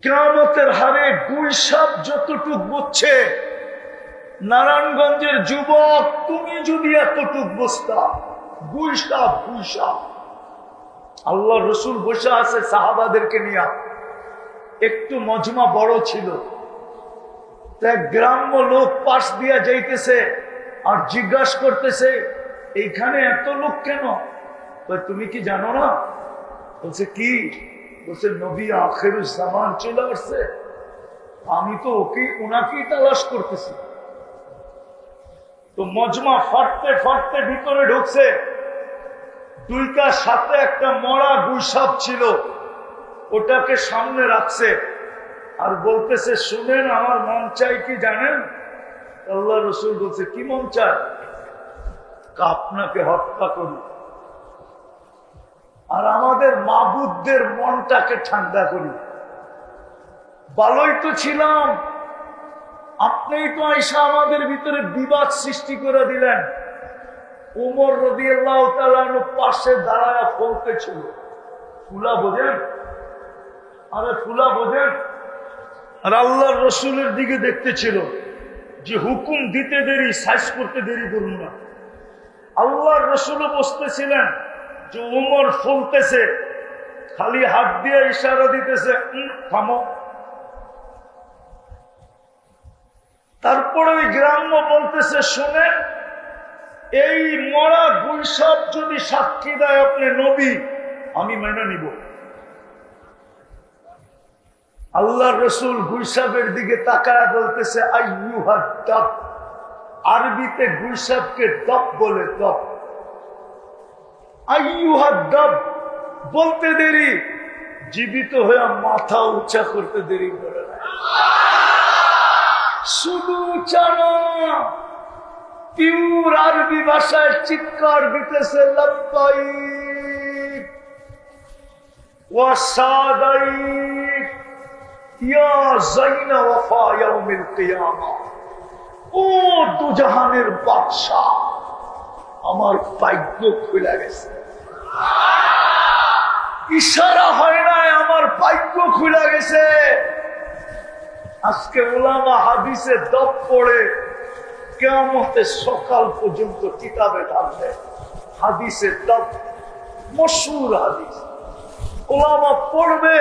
কিয়ামতের হারে গুইসাপ যতটুক বুঝছে, নারায়ণগঞ্জের যুবক তুমি যদি এতটুক বুঝতা, গুইসাপ গুইসাপ। আল্লাহ রসুল বসে আছে সাহাবাদেরকে নিয়ে, একটু মজমা বড় ছিল, তাই গ্রাম্য লোক পাশ দিয়া যাইতেছে আর জিজ্ঞাসা করতেছে এইখানে এত লোক কেন? তুমি কি জানো না? বলছে কি? বলছে নবী আখিরুজ জামান চলে আসছে, আমি তো ওনাকেই তালাশ করতেছি। তো মজমা ফাটতে ফাটতে ভিতরে ঢুকছে, দুইটার সাথে একটা মরা গুইসাপ ছিল, ওটাকে সামনে রাখছে আর বলতেছে শুনেন আমার মন চাই কি জানেন? আল্লাহ রসুল বলছে কি মন চায়? আপনাকে হত্যা করি আর আমাদের মাবুদদের মনটাকে ঠান্ডা করি। ভালোই তো ছিলাম, আপনিই তো আইসা আমাদের ভিতরে বিবাদ সৃষ্টি করে দিলেন। উমর রাদিয়াল্লাহু তাআলা পাশে দাঁড়ায় বলতেছিল, ফুলা বোঝেন? আরে ফুলা বোঝেন? আর আল্লাহর রসুলের দিকে দেখতেছিল যে হুকুম দিতে দেরি, সাইজ করতে দেরি করুন না। আল্লাহর রসুলও বসতেছিলেন যে উমর ফুলতেছে, খালি হাত দিয়ে ইশারা দিতেছে থামো। তারপরে ওই গ্রাম্য বলতেছে শুনেন, এই মরা গুইসাপ যদি সাক্ষী দেয় আপনি নবী, আমি মেনে নিব। আল্লাহর রসুল গুইসাপের দিকে তাকায় বলতেছে আইয়ুহাদ দাব। আরবিতে গুইসাপকে দব বলে, দব। আইয়ুহাদ দাব বলতে দেরি, জীবিত হয়ে মাথা উঁচা করতে দেরি করে না। শুধু উঁচা না, পিওর আরবি ভাষায় চিৎকার দিতেছে লাব্বাইক ওয়া সাদাইক ইয়া যাইনা ওয়াফা ইয়াউমিল কিয়ামা। ও দুজাহানের বাদশা, আমার ভাগ্য খুলে গেছে। ইশারা হয় নাই, আমার ভাগ্য খুলে গেছে। আজকে উলামা হাদিসে দপ পড়ে কিয়ামতের সকাল পর্যন্ত কিতাবে থাকবে হাদিসে দপ, মশহুর হাদিস। উলামা পড়বে,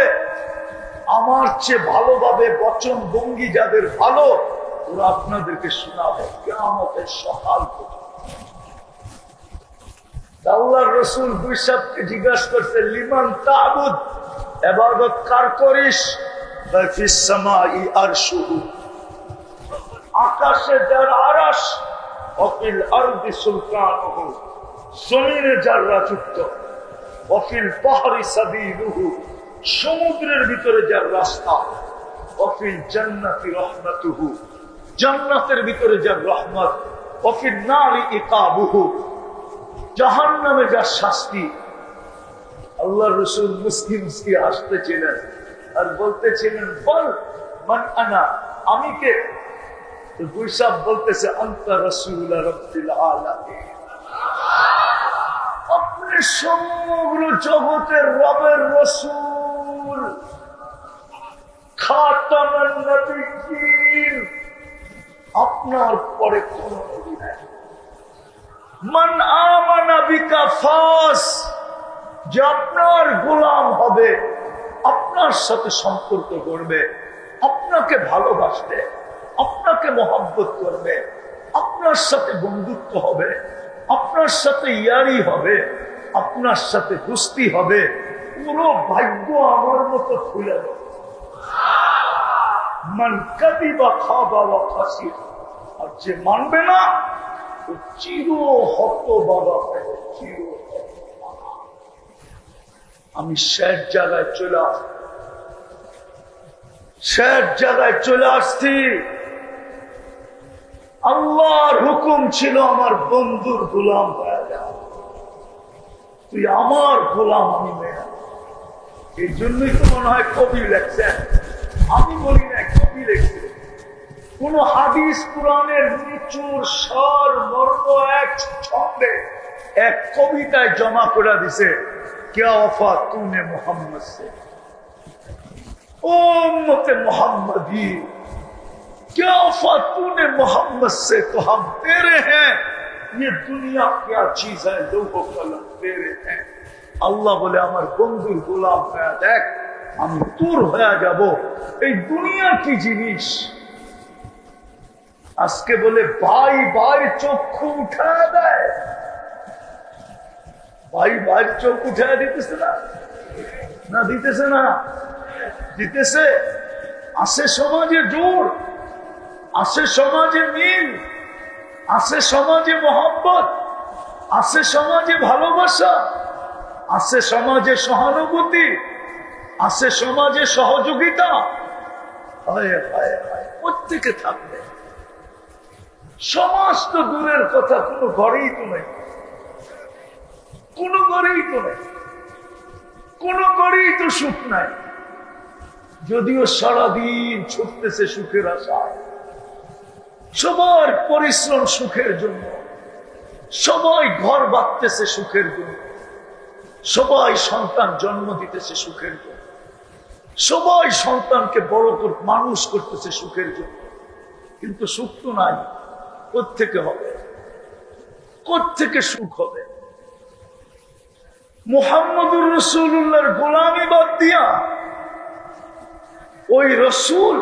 আমার চেয়ে ভালোভাবে বচন ভঙ্গি যাদের ভালো, ওরা আপনাদেরকে শোনাবে কিয়ামতের সকাল পর্যন্ত। আল্লাহর রাসূল গুইসাপকে জিজ্ঞাসা করতে লিমান তা'বুদ, ইবাদত কার করিস? ফিস সামাই আরশুহু, আকাশে যার আরশ, ওয়াফিল আরদি সুলতানুহু, জমিনে যার রাজত্ব, ওয়াফিল বাহরি সাবিলুহু, সমুদ্রের ভিতরে যার রাস্তা, ওয়াফিল জান্নাতি রাহমাতুহু, জান্নাতের ভিতরে যার রহমত, ওয়াফিন নারি ইকাবুহু, জাহান্নামে যার শাস্তি। আল্লাহর রাসূল মুস্কি মুস্কি হাসতেছিলেন আর বলতেছিলেন বল মান আনা, আমি কে? তো গুইসাপ বলতেছে আনতা রাসূল রাব্বিল আলামিন, আপনি সমগ্র জগতের রবের রাসূল, খাতামুন নবিয়্যিন, আপনার পরে কোন নবী নাই। মান আমানা বিকা ফাস, যে আপনার গোলাম হবে, আপনার সাথে সম্পর্ক করবে, আপনাকে ভালোবাসবে, আপনাকে মহব্বত করবে, আপনার সাথে বন্ধুত্ব হবে, আপনার সাথে ইয়ারি হবে, আপনার সাথে দোস্তি হবে, পুরো ভাগ্য আমার মতো খুলে দেবে। মান কাদিবা খাবা ওয়া খাসির, আর যে মানবে না ও চির হতবাগা হবে, চির। আমি শেষ জায়গায় চলে আসছি। আল্লাহর হুকুম ছিল আমার বন্ধুর গোলাম হয়ে যা, তুই আমার গোলাম, আমি মেয়ে। এই জন্যই তো মনে হয় কবি লেখছেন, আমি বলি না, কবি লেখছে। কোন হাদিস কোরআনের নিচুর সার মর্ম এক ছন্দে এক কবিতায় জমা করে দিছে, क्या वफा तूने मोहम्मद से। ओ उम्मत मोहम्मदी, क्या फातूने मोहम्मद से तो हम तेरे हैं, ये दुनिया क्या चीज है, लोगों का लग तेरे हैं। আল্লাহ বলে আমার বন্ধুর গোলাম হয়ে দেখ, আমি তোর হয়ে যাব। এই দুনিয়া কি জিনিস? আজকে বলে ভাই ভাই চক্ষু উঠায় দেয়, ভাই ভাই চোখ উঠায় দিতেছে না, না দিতেছে না, দিতেছে। আসে সমাজে জোর, আসে সমাজে মিল, আসে সমাজে মোহাম্মত, আসে সমাজে ভালোবাসা, আসে সমাজে সহানুভূতি, আসে সমাজে সহযোগিতা। হায় হায় হায়, প্রত্যেকে থাকবে। সমাজ তো দূরের কথা, কোনো ঘরেই তো নেই, কোনো ঘরেই তো নেই, কোনো ঘরেই তো সুখ নাই। যদিও সারাদিন ছুটতেছে সুখের আশায়, সবার পরিশ্রম সুখের জন্য, সবাই ঘর বাঁধতেছে সুখের জন্য, সবাই সন্তান জন্ম দিতেছে সুখের জন্য, সবাই সন্তানকে বড় করে মানুষ করতেছে সুখের জন্য, কিন্তু সুখ তো নাই। কোত্থেকে হবে? কোত্থেকে সুখ হবে? মুহাম্মদুর রাসূলুল্লাহর গোলামি বাদ দিয়া ওই রসুল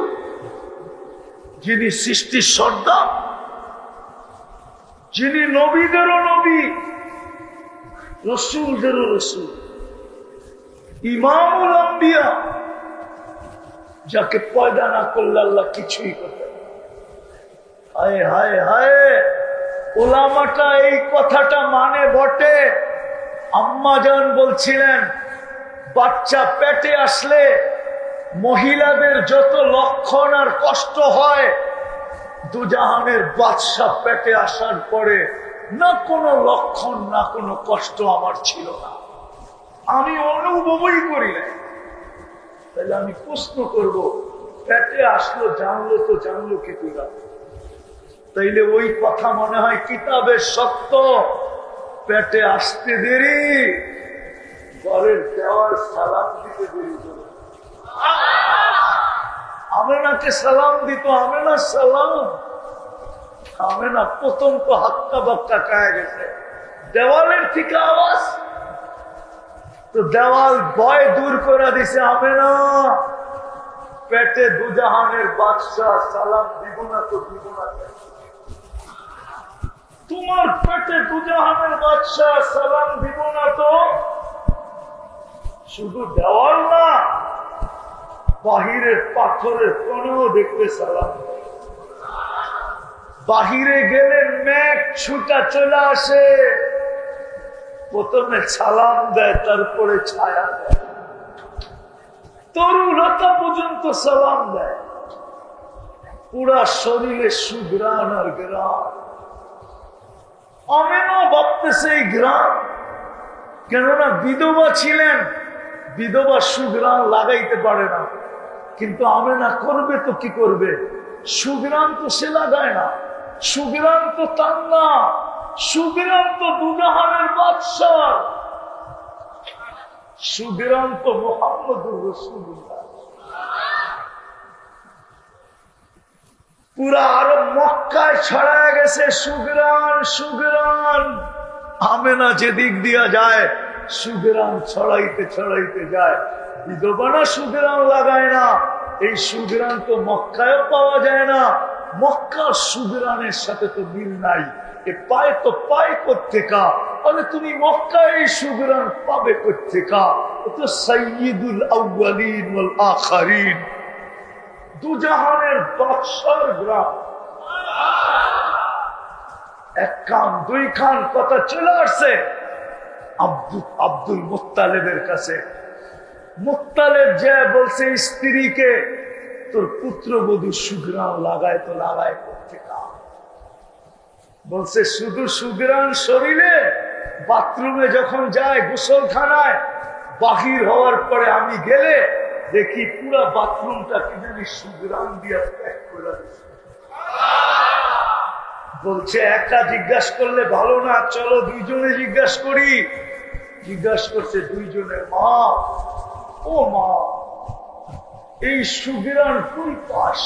যিনি সৃষ্টির সর্দার, যিনি নবীদেরও নবী, রসুলদেরও রসুল, ইমামুল আম্বিয়া, যাকে পয়দা না করলে আল্লাহ কিছুই করতে পারে। হায় হায় হায়, ওলামাটা এই কথাটা মানে বটে। আম্মাজান বলছিলেন, বাচ্চা পেটে আসলে মহিলাদের যত লক্ষণ আর কষ্ট হয়, দুজাহানের বাদশা পেটে আসার পরে না কোনো লক্ষণ না কোনো কষ্ট আমার ছিল না, আমি অনুভবই করি না। তাহলে আমি প্রশ্ন করব, পেটে আসলো জানলো তো জানলো কি তুলা? তাইলে ওই কথা মনে হয় কিতাবের সত্য। পেটে আসতে দেরি, ঘরের দেওয়ার সালাম দিতে দেরি করে। আমেনাকে সালাম দিত, আমেনা সালাম, আমেনা প্রথম তো হাক্কা বাক্কা খায় গেছে, দেওয়ালের থেকে আওয়াজ, তো দেওয়াল ভয় দূর করে দিছে। আমেনা পেটে দুজাহানের বাদশাহ, সালাম দিব না তো দিব না, তোমার পেটে দুজাহানের বাদশাহ, সালাম দিব না তো। শুধু দেওয়াল না, বাহিরের পাথরের কোণেও দেখতে সালাম। বাহিরে গেলে মেঘ ছুটা চলে আসে, প্রথমে সালাম দেয়, তারপরে ছায়া দেয়, তরুলতা পর্যন্ত সালাম দেয়। পুরা শরীরে সুঘ্রাণ আর গ্রাম। আমেনা ভাবতেছে এই গ্রাম, কেননা বিধবা ছিলেন, বিধবা সুঘ্রাণ লাগাইতে পারে না, কিন্তু আমেনা করবে তো কি করবে? সুঘ্রাণ তো সে লাগায় না, সুঘ্রাণ তো তার না, সুঘ্রাণ তো দুজাহানের বাদশাহ, সুঘ্রাণ তো মুহাম্মদুর রাসূলুল্লাহ। পুরা আরব মক্কায় ছড়ায় গেছে সুঘ্রাণ, সুঘ্রাণ। আমেনা যেদিক দিয়া যায় সুঘ্রাণ ছড়াইতে ছড়াইতে যায়। বিধবানা সুঘ্রাণ লাগায় না, এই সুঘ্রাণ তো মক্কায়ও পাওয়া যায় না, মক্কার সুঘ্রাণের সাথে তো মিল নাই। এ পায় তো পায় কোত্থেকা? মানে তুমি মক্কায় এই সুঘ্রাণ পাবে কোত্থেকা? ও তো সাইয়্যিদুল আউয়ালিন ওয়াল আখিরিন, দুজাহানের বাদশার গ্রাম। এক কান দুই খান কথা চলে আসছে আব্দুল মুত্তালিবের কাছে। মুত্তালিব যে বলছে স্ত্রীকে, তোর পুত্রবধূ সুঘ্রাণ লাগায় তো লাগায় কোত্থেকা? বলছে শুধু সুঘ্রাণ শরীরে, বাথরুমে যখন যায় গোসলখানায়, বাহির হওয়ার পরে আমি গেলে দেখি পুরা বাথরুমটা কিভাবে সুঘ্রাণ দিয়া প্যাক করে দিচ্ছে। বলছে একা জিজ্ঞাসা করলে ভালো না, চলো দুইজনে জিজ্ঞাসা করি। জিজ্ঞাসা করছে দুইজনে, মা ও মা, এই সুবিরান তুই পাস।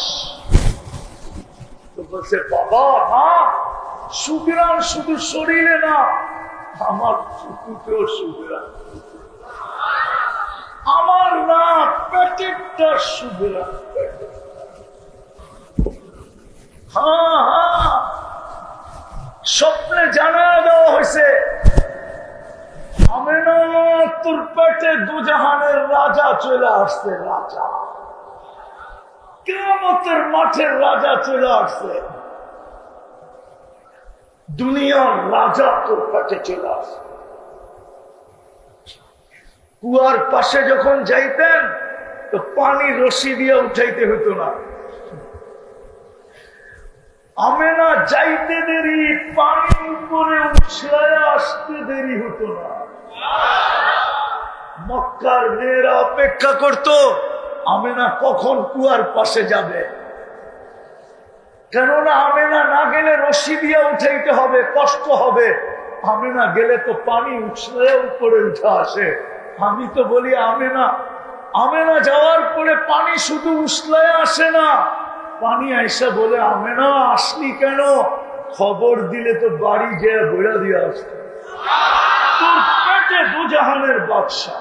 তো বলছে বাবা না, সুবিরান শুধু শরীরে না, আমার চুকুতেও সুবিরান, আমার না পেটেরটা সুবিরান। হ্যাঁ হ্যাঁ, স্বপ্নে জানা দেওয়া হয়েছে আমেনা তোর পেটে দুজাহানের রাজা চলে আসছে, রাজা কিয়ামতের মাঠের রাজা চলে আসছে, দুনিয়ার রাজা তোর পেটে চলে আসছে। কুয়ার পাশে যখন যাইতেন তো পানি রশি দিয়ে উঠাইতে হতো না, আমেনা যাইতে দেরি, পানি উপরে উছলায় আসতে দেরি হতো না। মক্কার মেয়েরা অপেক্ষা করত আমেনা কখন কুয়ার পাশে যাবে, কেননা আমেনা না গেলে রশি দিয়ে উঠাইতে হবে, কষ্ট হবে। আমেনা গেলে তো পানি উছলায় উপরে উঠে আসে। আমি তো বলি আমেনা যাওয়ার পরে পানি শুধু উছলায় আসে না, পানি আইসা বলে আমেনা আসলি কেন, খবর দিলে তো বাড়ি যেয়ে বইরা দিয়ে আসতো, তোর পেটে দুজাহানের বাদশা।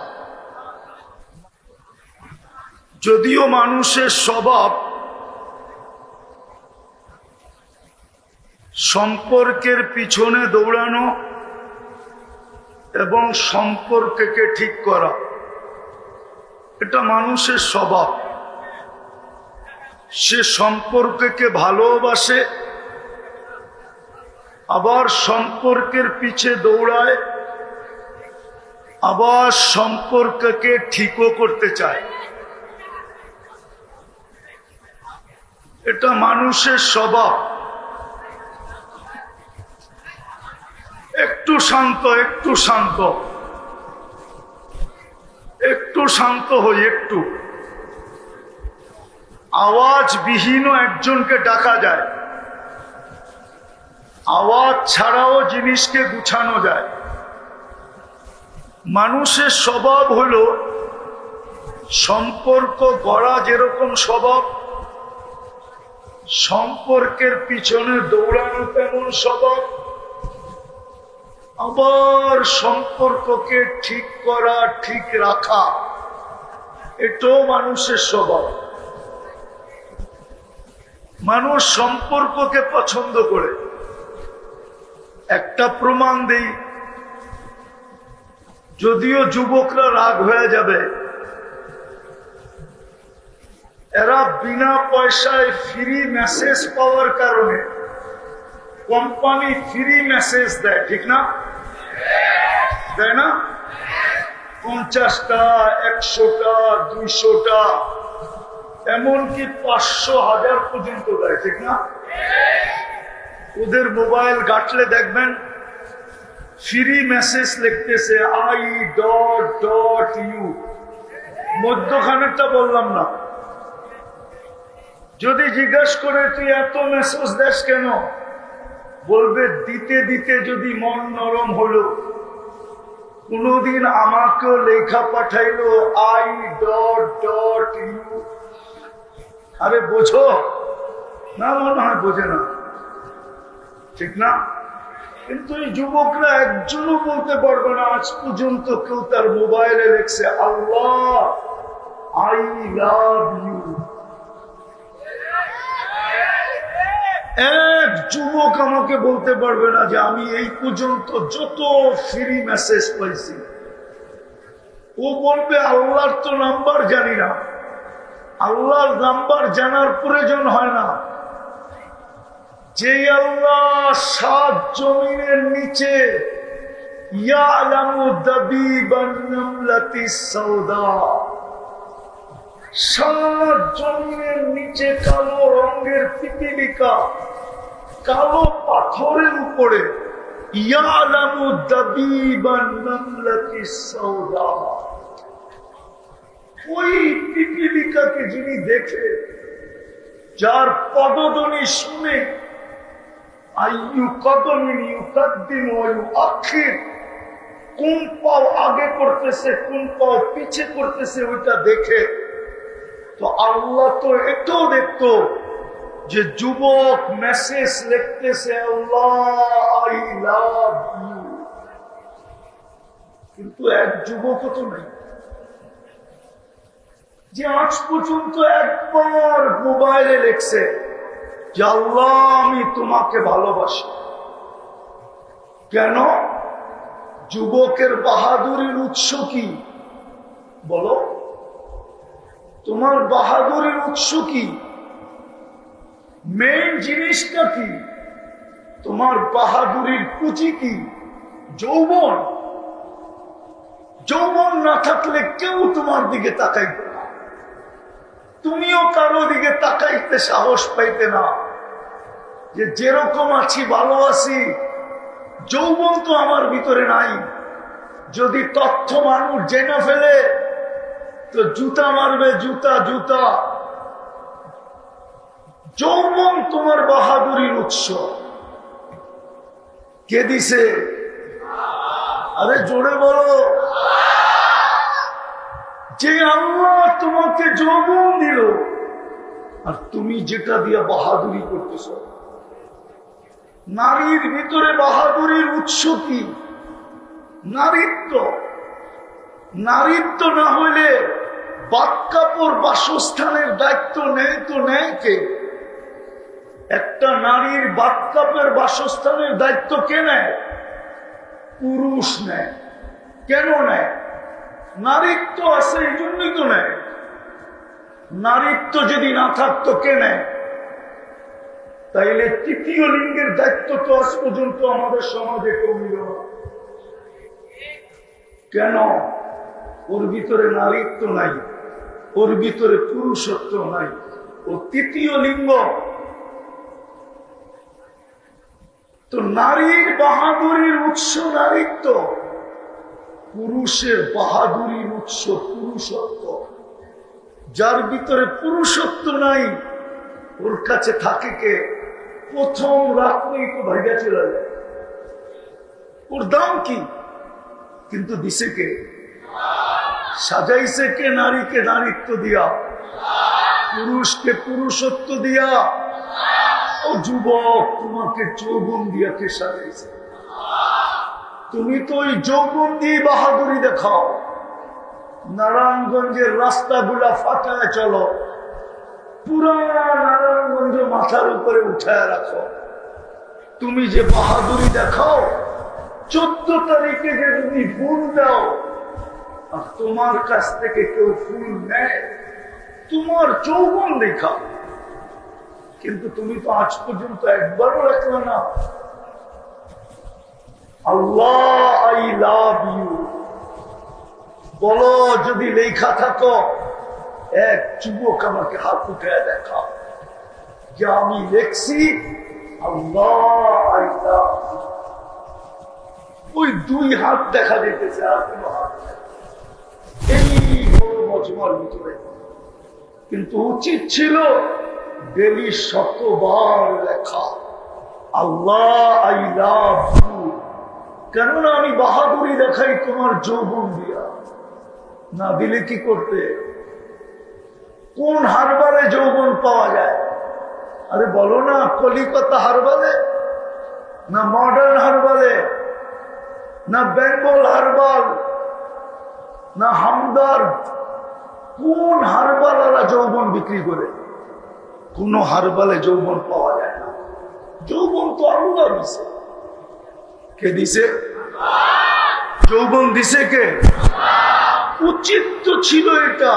যদিও মানুষের স্বভাব সম্পর্কের পিছনে দৌড়ানো এবং সম্পর্ককে ঠিক করা, এটা মানুষের স্বভাব। সে সম্পর্ককে ভালোবাসে, আবার সম্পর্কের পিছে দৌড়ায়, আবার সম্পর্ককে ঠিকও করতে চায়। এটা মানুষের স্বভাব। একটু শান্ত, একটু শান্ত, একটু শান্ত হই। একটু আওয়াজ বিহীন একজনকে ডাকা যায়, আওয়াজ ছাড়াও জিনিসকে গুছানো যায়। মানুষের স্বভাব হলো সম্পর্ক গড়া যেরকম স্বভাব, সম্পর্কের পিছনে দৌড়ানো তেমন স্বভাব, আবার সম্পর্ককে ঠিক করা, ঠিক রাখা, এটাও মানুষের স্বভাব। মানুষ সম্পর্ককে পছন্দ করে। একটা প্রমাণ দেই, যদিও যুবকরা রাগ হয়ে যাবে, এরা বিনা পয়সায় ফ্রি মেসেজ পাওয়ার কারণে কোম্পানি ফ্রি মেসেজ দেয়, ঠিক না? দেয় না? 50টা, 100টা, 200টা, এমনকি 500,000 পর্যন্ত দেয়, ঠিক না? ওদের মোবাইল ঘাটলে দেখবেন ফ্রি মেসেজ লিখতেছে I.U, মধ্যখানেরটা বললাম না। যদি জিজ্ঞেস করে তুই এত মেসেজ দেশ কেন, বলবে দিতে দিতে যদি মন নরম হলো, কোনদিন আমাকেও লেখা পাঠাইলো I.U। আরে বোঝো না, মনে হয় বোঝে না, ঠিক না? কিন্তু এই যুবকরা একজনও বলতে পারবে না আজ পর্যন্ত কেউ তার মোবাইলে লেখছে আল্লাহ I love you। এক যুবক আমাকে বলতে পারবে না যে আমি এই পর্যন্ত যত ফ্রি মেসেজ পাইছি। ও বলবে আল্লাহর তো নাম্বার জানি না। আল্লাহর নাম্বার জানার প্রয়োজন হয় না। যে আল্লাহ 7 জমিনের নিচে ইয়ালামু দাবিবান নামলাতিস সাউদা, 7 জমিনের নিচে কালো রঙের পিপীলিকা কালো পাথরের উপরে ইয়ালামু দাবিবান নামলাতিস সাউদা, ওই পিপীলিকাকে যিনি দেখে, যার পদধ্বনি শুনে আইয়ু কদমিন ইউকাদ্দিমু ওয়া ইউআখির, কোন পাও আগে করতেছে কোন পাও পিছে করতেছে ওইটা দেখে তো আল্লাহ তো এটাও দেখতো যে যুবক মেসেজ লিখতেছে আল্লাহ আই লাভ ইউ, কিন্তু এক যুবকও তো নেই যে আজ পর্যন্ত একবার মোবাইলে লিখছে যে আল্লাহ আমি তোমাকে ভালোবাসি। কেন? যুবকের বাহাদুরির উৎস কি বলো? তোমার বাহাদুরির উৎস কি? মেইন জিনিসটা কি? তোমার বাহাদুরির পুঁজি কি? যৌবন। যৌবন না থাকলে কেউ তোমার দিকে তাকাইবে না, তুমিও কারো দিকে তাকাইতে সাহস পাইতে না, যে যেরকম আছি ভালো আছি, যৌবন তো আমার ভিতরে নাই। যদি তথ্য মানুষ জেনে ফেলে তো জুতা মারবে, জুতা জুতা। যৌবন তোমার বাহাদুরির উৎস। কে দিছে? আরে জোরে বলো। যে আল্লাহ তোমাকে যৌবন দিল, আর তুমি যেটা দিয়ে বাহাদুরি করতেছ। নারীর ভিতরে বাহাদুরির উৎস কি? নারীত্ব। নারীত্ব না হইলে বাদ কাপড় বাসস্থানের দায়িত্ব নেয় তো নেয় কে? একটা নারীর বাদ কাপড়ের বাসস্থানের দায়িত্ব কে নেয়? পুরুষ নেয়। কেন নেয়? নারীত্ব আছে এই জন্যই তো নেয়। নারীত্ব যদি না থাকতো কে নেয়? তাইলে তৃতীয় লিঙ্গের দায়িত্ব তো আজ পর্যন্ত আমাদের সমাজে কমিল না। কেন? ওর ভিতরে নারীত্ব নাই, ওর ভিতরে পুরুষত্ব নাই, ও তৃতীয় লিঙ্গ। তো নারীর বাহাদুরির উৎস নারীত্ব, পুরুষের বাহাদুরির উৎস পুরুষত্ব। যার ভিতরে পুরুষত্ব নাই ওর কাছে থাকে কে? প্রথম রাত্রেই তো ভাইগা চলে যায়। ওর দাম কি? কিন্তু দিছে কে? সাজাইছে কে? নারীকে নারীত্ব দিয়া, পুরুষকে পুরুষত্ব দিয়া। ও যুবক, তোমাকে যৌবন দিয়া কে সাজাইছে? তুমি তো ওই যৌবন দিয়ে বাহাদুরি দেখাও। নারায়ণগঞ্জের রাস্তাগুলা ফাটায় চলো, পুরা নারায়ণগঞ্জ মাথার উপরে উঠায় রাখো। তুমি যে বাহাদুরি দেখাও, 14 তারিখে যে তুমি ফুল দাও আর তোমার কাছ থেকে কেউ ফুল নেয়, তোমার যৌবন দেখা। কিন্তু তুমি তো আজ পর্যন্ত একবারও রাখলে না আল্লাহ আই লাভ ইউ। বলো যদি লেখা থাকো, এক যুবক আমাকে হাত উঠে দেখা যে আমি লেখছি আল্লাহ আই লাভ ইউ। ওই 2 হাত দেখা যেতেছে, আর কোন হাত এই বড় মজমার ভিতরে। কিন্তু উচিত ছিল ডেলি 100 বার লেখা আল্লাহ আই লাভ ইউ। কেননা আমি বাহাদুরি দেখাই তোমার যৌবন দিয়া। না দিলে কি করতে? কোন হারবালে যৌবন পাওয়া যায়? আরে বলো না, কলিকাতা হারবালে, না মডার্ন হারবালে, না বেঙ্গল হারবাল, না হামদার্দ? কোন হারবালারা যৌবন বিক্রি করে? কোন হারবালে যৌবন পাওয়া যায় না। যৌবন তো আল্লাহ দিছে। কে দিছে? যৌবন দিছে কে? উচিত তো ছিল এটা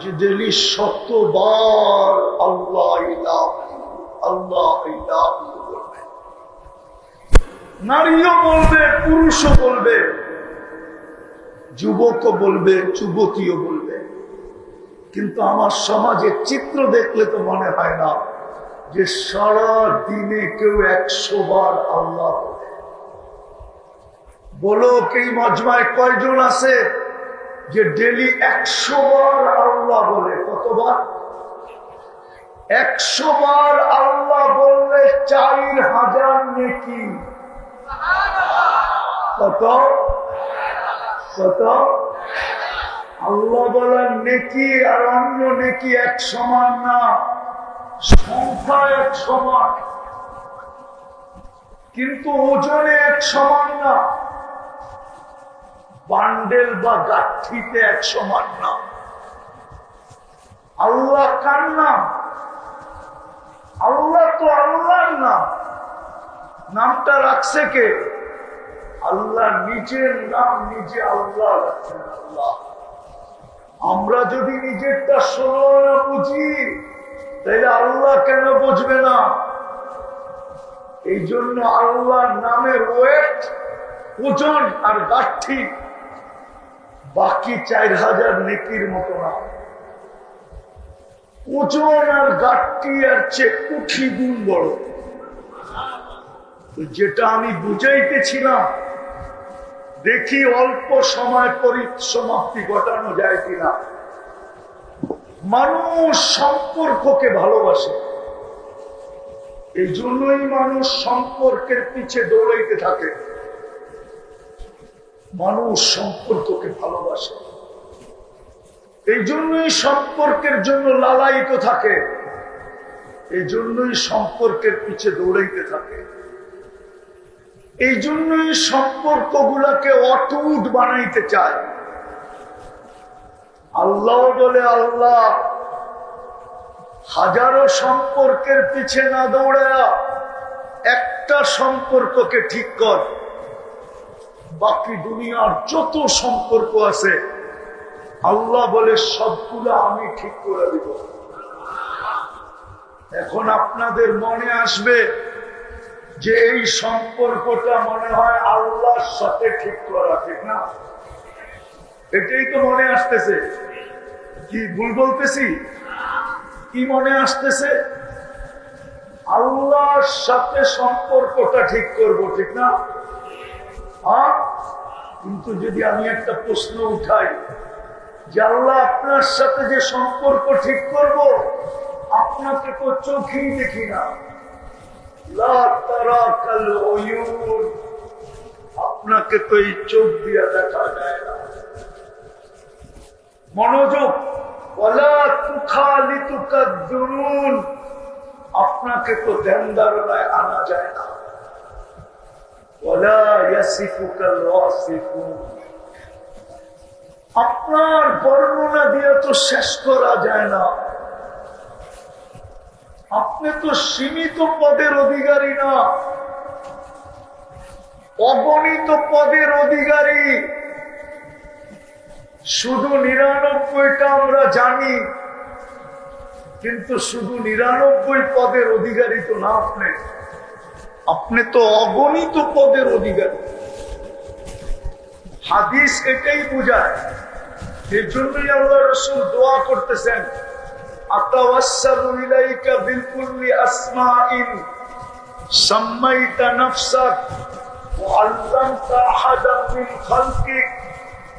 যে ডেলি 100 বার আল্লাহ আল্লাহ বলবে। নারীও বলবে, পুরুষও বলবে, যুবকও বলবে, যুবতীও বলবে। কিন্তু আমার সমাজের চিত্র দেখলে তো মনে হয় না যে সারা দিনে কেউ 100 বার আল্লাহ বলে। বলো কি মজমায় কয়জন আছে যে ডেলি 100 বার আল্লাহ বলে? কতবার? 100 বার আল্লাহ বললে 4000 নেকি। কত? কত? আল্লাহ বলেন নেকি আর অন্য নেকি এক সমান না, সংখ্যা এক সমান, কিন্তু ওজনে এক সমান না, বান্ডেল বা গাঠিতে এক সমান না। আল্লাহ কার নাম? আল্লাহ তো আল্লাহর নাম। নামটা রাখছে কে? আল্লাহ নিজের নাম নিজে আল্লাহ রাখছেন। আল্লাহ। আমরা যদি নিজেরটা ষোলো না বুঝি, তাহলে আল্লাহ কেন বুঝবে না? এই জন্য আল্লাহর নামের ওয়েট, ওজন আর গাঠি বাকি 4000 নেকির মতো না। ওজন আর গাঠি আর চেয়ে কোটি গুণ বড়। যেটা আমি বুঝাইতেছিলাম, দেখি অল্প সময় পরিসমাপ্তি ঘটানো যায় কিনা। মানুষ সম্পর্ককে ভালোবাসে, এই জন্যই মানুষ সম্পর্কের পিছে দৌড়াইতে থাকে। মানুষ সম্পর্ককে ভালোবাসে, এই জন্যই সম্পর্কের জন্য লালায়িত থাকে, এই জন্যই সম্পর্কের পিছে দৌড়াইতে থাকে, এই জন্যই সম্পর্কগুলোকে অটুট বানাইতে চায়। আল্লাহ বলে, আল্লাহ হাজারো সম্পর্কের পিছে না দৌড়ায়া একটা সম্পর্ককে ঠিক কর, বাকি দুনিয়ার যত সম্পর্ক আছে আল্লাহ বলে সবগুলো আমি ঠিক করে দিব। এখন আপনাদের মনে আসবে যে এই সম্পর্কটা মনে হয় আল্লাহর সাথে ঠিক করা, ঠিক না? এটাই তো মনে আসতেছে। কি ভুল বলতেছি? কি মনে আসতেছে? আল্লাহর সাথে সম্পর্কটা ঠিক করব, ঠিক না? কিন্তু যদি আমি একটা প্রশ্ন উঠাই যে আল্লাহ আপনার সাথে যে সম্পর্ক ঠিক করব, আপনাকে তো চোখেই দেখি না, আপনাকে তো এই চোখ দিয়া দেখা যায় না। মনোযোগ, আপনাকে তো ধ্যান ধারণায় আনা যায় না। আপনার বর্ণনা দিয়ে তো শেষ করা যায় না। আপনি তো সীমিত পদের অধিকারী না, অগণিত পদের অধিকারী। শুধু 99টা আমরা জানি, কিন্তু শুধু 99 পদের অধিকারী তো না। আপনি তো অগণিত পদের অধিকারী। হাদিস এটাই বোঝায়। এর জন্যই আল্লাহ রাসূল দোয়া করতেছেন, আতাওয়াসসালু ইলাইকা বিকুল্লি আসমাইন সাম্মাইতা নাফসাক ওয়া আল্লামতা আহাদান মিন খালকিক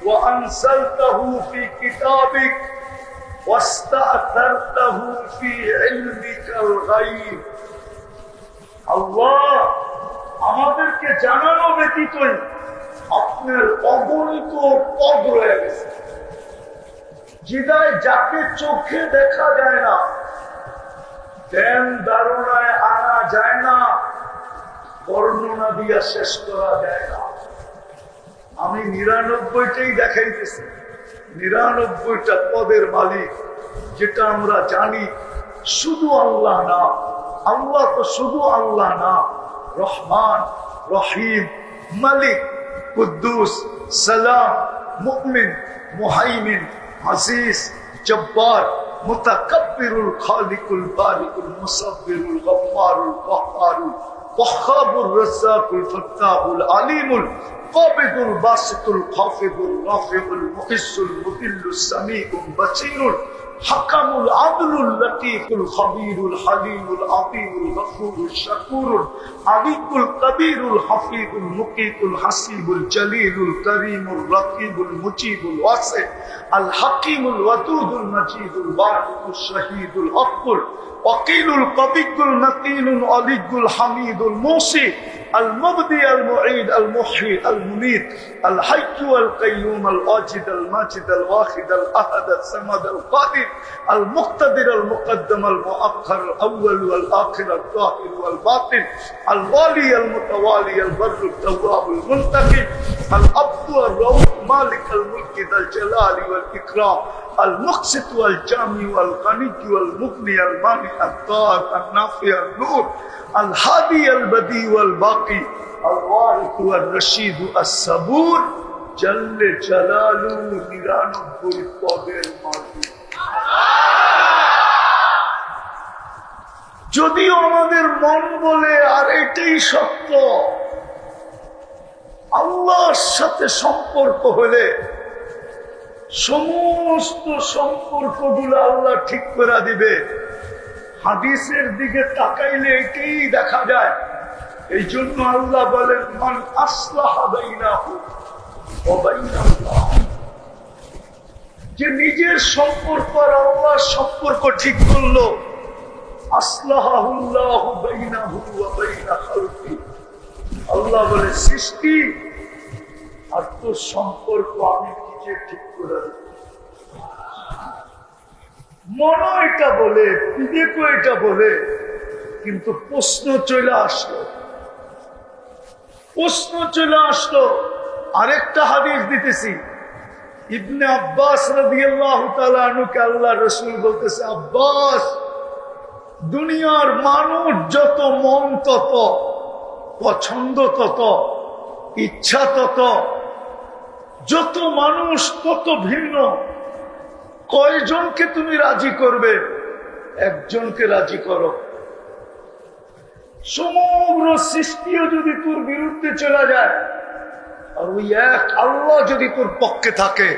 ওয়া আনসালতাহু ফি কিতাবিক ওয়াস্তা'থারতাহু ফি ইলমিকাল গায়ব। আল্লাহ আমাদেরকে জানানো ব্যতীতই আপনার অগণিত পদ রয়ে গেছে, যেটায় যাকে চোখে দেখা যায় না, ধ্যান ধারণায় আনা যায় না, বর্ণনা দিয়া শেষ করা যায় না। আমি 99টাই দেখাইতেছি, 99টা পদের মালিক, যেটা আমরা জানি শুধু আল্লাহ না। আল্লাহ তো শুধু আল্লাহ না, রহমান, রহিম, মালিক, কুদ্দুস, সালাম, মুমিন, মুহাইমিন, আজিজ, জব্বার, মুতাকাব্বিরুল খালিকুল বারিকুল মুসাব্বিরুল গফফারুল কহ্হারুল ওয়াহ্হাবুর রাজ্জাকুল ফাত্তাহুল আলিমুল কাবিদুল বাসিতুল খাফিদুল রাফিউল মুহিসুল মুদিল্লুস সামিউল বাসীরুল হাকামুল আদলুল লতীফুল খবীরুল হালিমুল আযীমুল গফুরুল শাকুরুল আলিকুল কবীরুল হাফিজুল মুকিতুল হাসিবুল জলিলুল করিমুল রকিবুল মুজিবুল ওয়াসি আল হাকিমুল ওয়াদুদুল মজিদুল বারিকুল শহীদুল হকুল ওয়াকিলুল কবিকুল মতিনুল আলিকুল হামিদুল মুসি المبدي المعيد المحيي المميت الحي والقيوم الواجد الماجد الواحد الأحد الصمد القادر المقتدر المقدم المؤخر الأول والآخر الظاهر والباطن الوالي المتوالي البر التواب المنتقم العبد الرؤوف مالك الملك ذا الجلال والإكرام المقسط والجامع والغني والمغني المانع الضار النافع النور الهادي البديع والباقي الوارث والرشيد الصبور جل جلاله নিরানব্বই পদের মালিক। যদিও আমাদের মন বলে আর এটাই সত্য, আল্লাহর সাথে সম্পর্ক হলে সমস্ত সম্পর্কগুলো আল্লাহ ঠিক করে দিবে। হাদিসের দিকে তাকাইলে এটাই দেখা যায়। এই জন্য আল্লাহ বলেন মান আসলাহা বাইনাহু ওয়া বাইনাল্লাহ, যে নিজের সম্পর্ক আর আল্লাহর সম্পর্ক ঠিক করলো, আসলাহাহুল্লাহু বাইনাহু ওয়া বাইনা খালকি, আল্লাহ বলে সৃষ্টি আর তোর সম্পর্ক আমি নিজে ঠিক করে দেব। মন এটা বলে, বিবেক এটা বলে, কিন্তু প্রশ্ন চলে আসলো। আরেকটা হাদিস দিতেছি, ইবনে আব্বাস রাদিয়াল্লাহু তাআলা আনহুকে আল্লাহ রাসূল বলতেছে, আব্বাস, দুনিয়ার মানুষ যত, মন তত, পছন্দ তত, ইচ্ছা তত, যত মানুষ তত ভিন্ন। কয়জনকে তুমি রাজি করবে? একজনকে রাজি করো। সমগ্র সৃষ্টিও যদি তোর বিরুদ্ধে চলে যায় আর ওই এক আল্লাহ যদি তোর পক্ষে থাকে,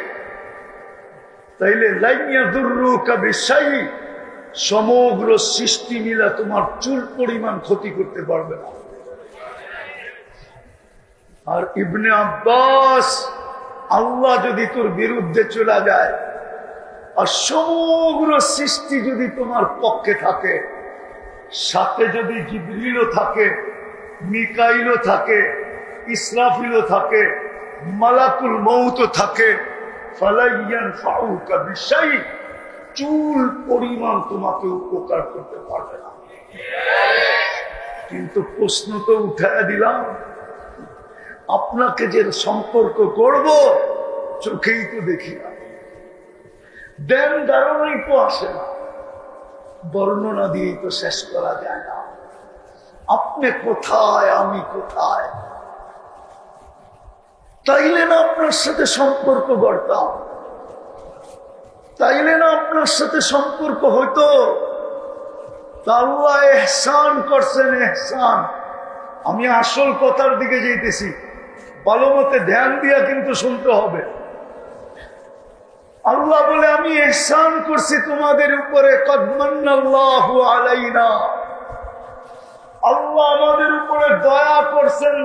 তাইলে লাইয়া দুর্রুকা বিশাই, সমগ্র সৃষ্টি মিলা তোমার চুল পরিমাণ ক্ষতি করতে পারবে না। আর ইবনে আব্বাস, আল্লাহ যদি তোর বিরুদ্ধে চলে যায় আর সমগ্র সৃষ্টি যদি তোমার পক্ষে থাকে, সাথে যদি জিবরিলও থাকে, মিকাইলও থাকে, ইসরাফিলও থাকে, মালাকুল মউতও থাকে, ফালাইয়ান ফাউকা বিশাই, চুল পরিমাণ তোমাকে উপকার করতে পারবে না। কিন্তু প্রশ্ন তো উঠায় দিলাম, আপনাকে যে সম্পর্ক করব চোখেই তো দেখি না, দেন ধারণাই তো আসে না, বর্ণনা দিয়েই তো শেষ করা যায় না। আপনি কোথায়, আমি কোথায়? তাইলে না আপনার সাথে সম্পর্ক গড়তাম, তাইলে না আপনার সাথে সম্পর্ক হইতো। আল্লাহ ইহসান করছেন, ইহসান। আমি আসল কথার দিকে যেতেছি, ভালো মতে ধ্যান দিয়া কিন্তু শুনতে হবে। আল্লাহ বলে আমি ইহসান করছি তোমাদের উপরে, কদ মান্নাল্লাহু আলাইনা, আল্লাহ আমাদের উপরে দয়া করছেন,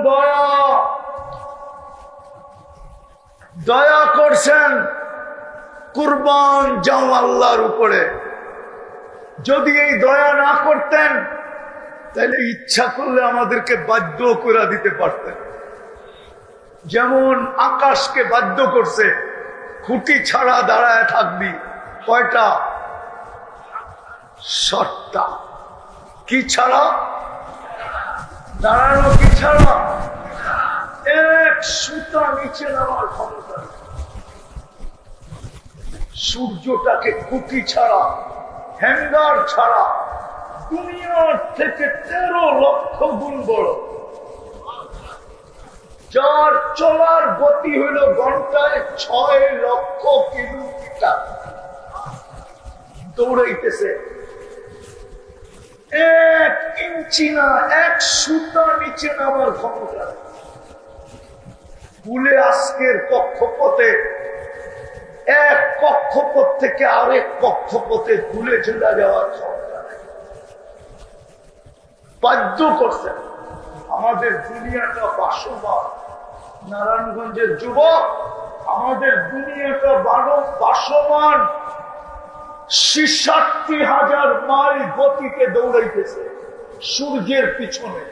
দয়া করছেন। কুরবান যাও আল্লাহর উপরে। যদি এই দয়া না করতেন তাহলে ইচ্ছা করলে আমাদেরকে বাধ্য করে দিতে পারতেন। যেমন আকাশকে বাধ্য করছে, খুঁটি ছাড়া দাঁড়ায় থাকবি। কয়টা? 7টা। কি ছাড়া? দাঁড়ানো কি ছাড়া? এক সুতা নিচে নামার ক্ষমতা। সূর্যটাকে খুঁটি ছাড়া, হ্যাঙ্গার ছাড়া, দুনিয়ার থেকে 13 লক্ষ গুণ বড়, যার চলার গতি হইল ঘন্টায় 6 লক্ষ কিলোমিটার দৌড়াইতেছে। 1 ইঞ্চি না, 1 সুতা নিচে নামার ক্ষমতা। ভুলে আজকের কক্ষপথে, এক কক্ষপথ থেকে আরেক কক্ষপথে ভুলে চলে যাওয়ার ক্ষমতা নেই। বাধ্য করছেন। আমাদের দুনিয়াটা বাসমান। নারায়ণগঞ্জের যুবক, আমাদের দুনিয়াটা বাসমান 66,000 মাইল গতিতে দৌড়াইতেছে সূর্যের পিছনে।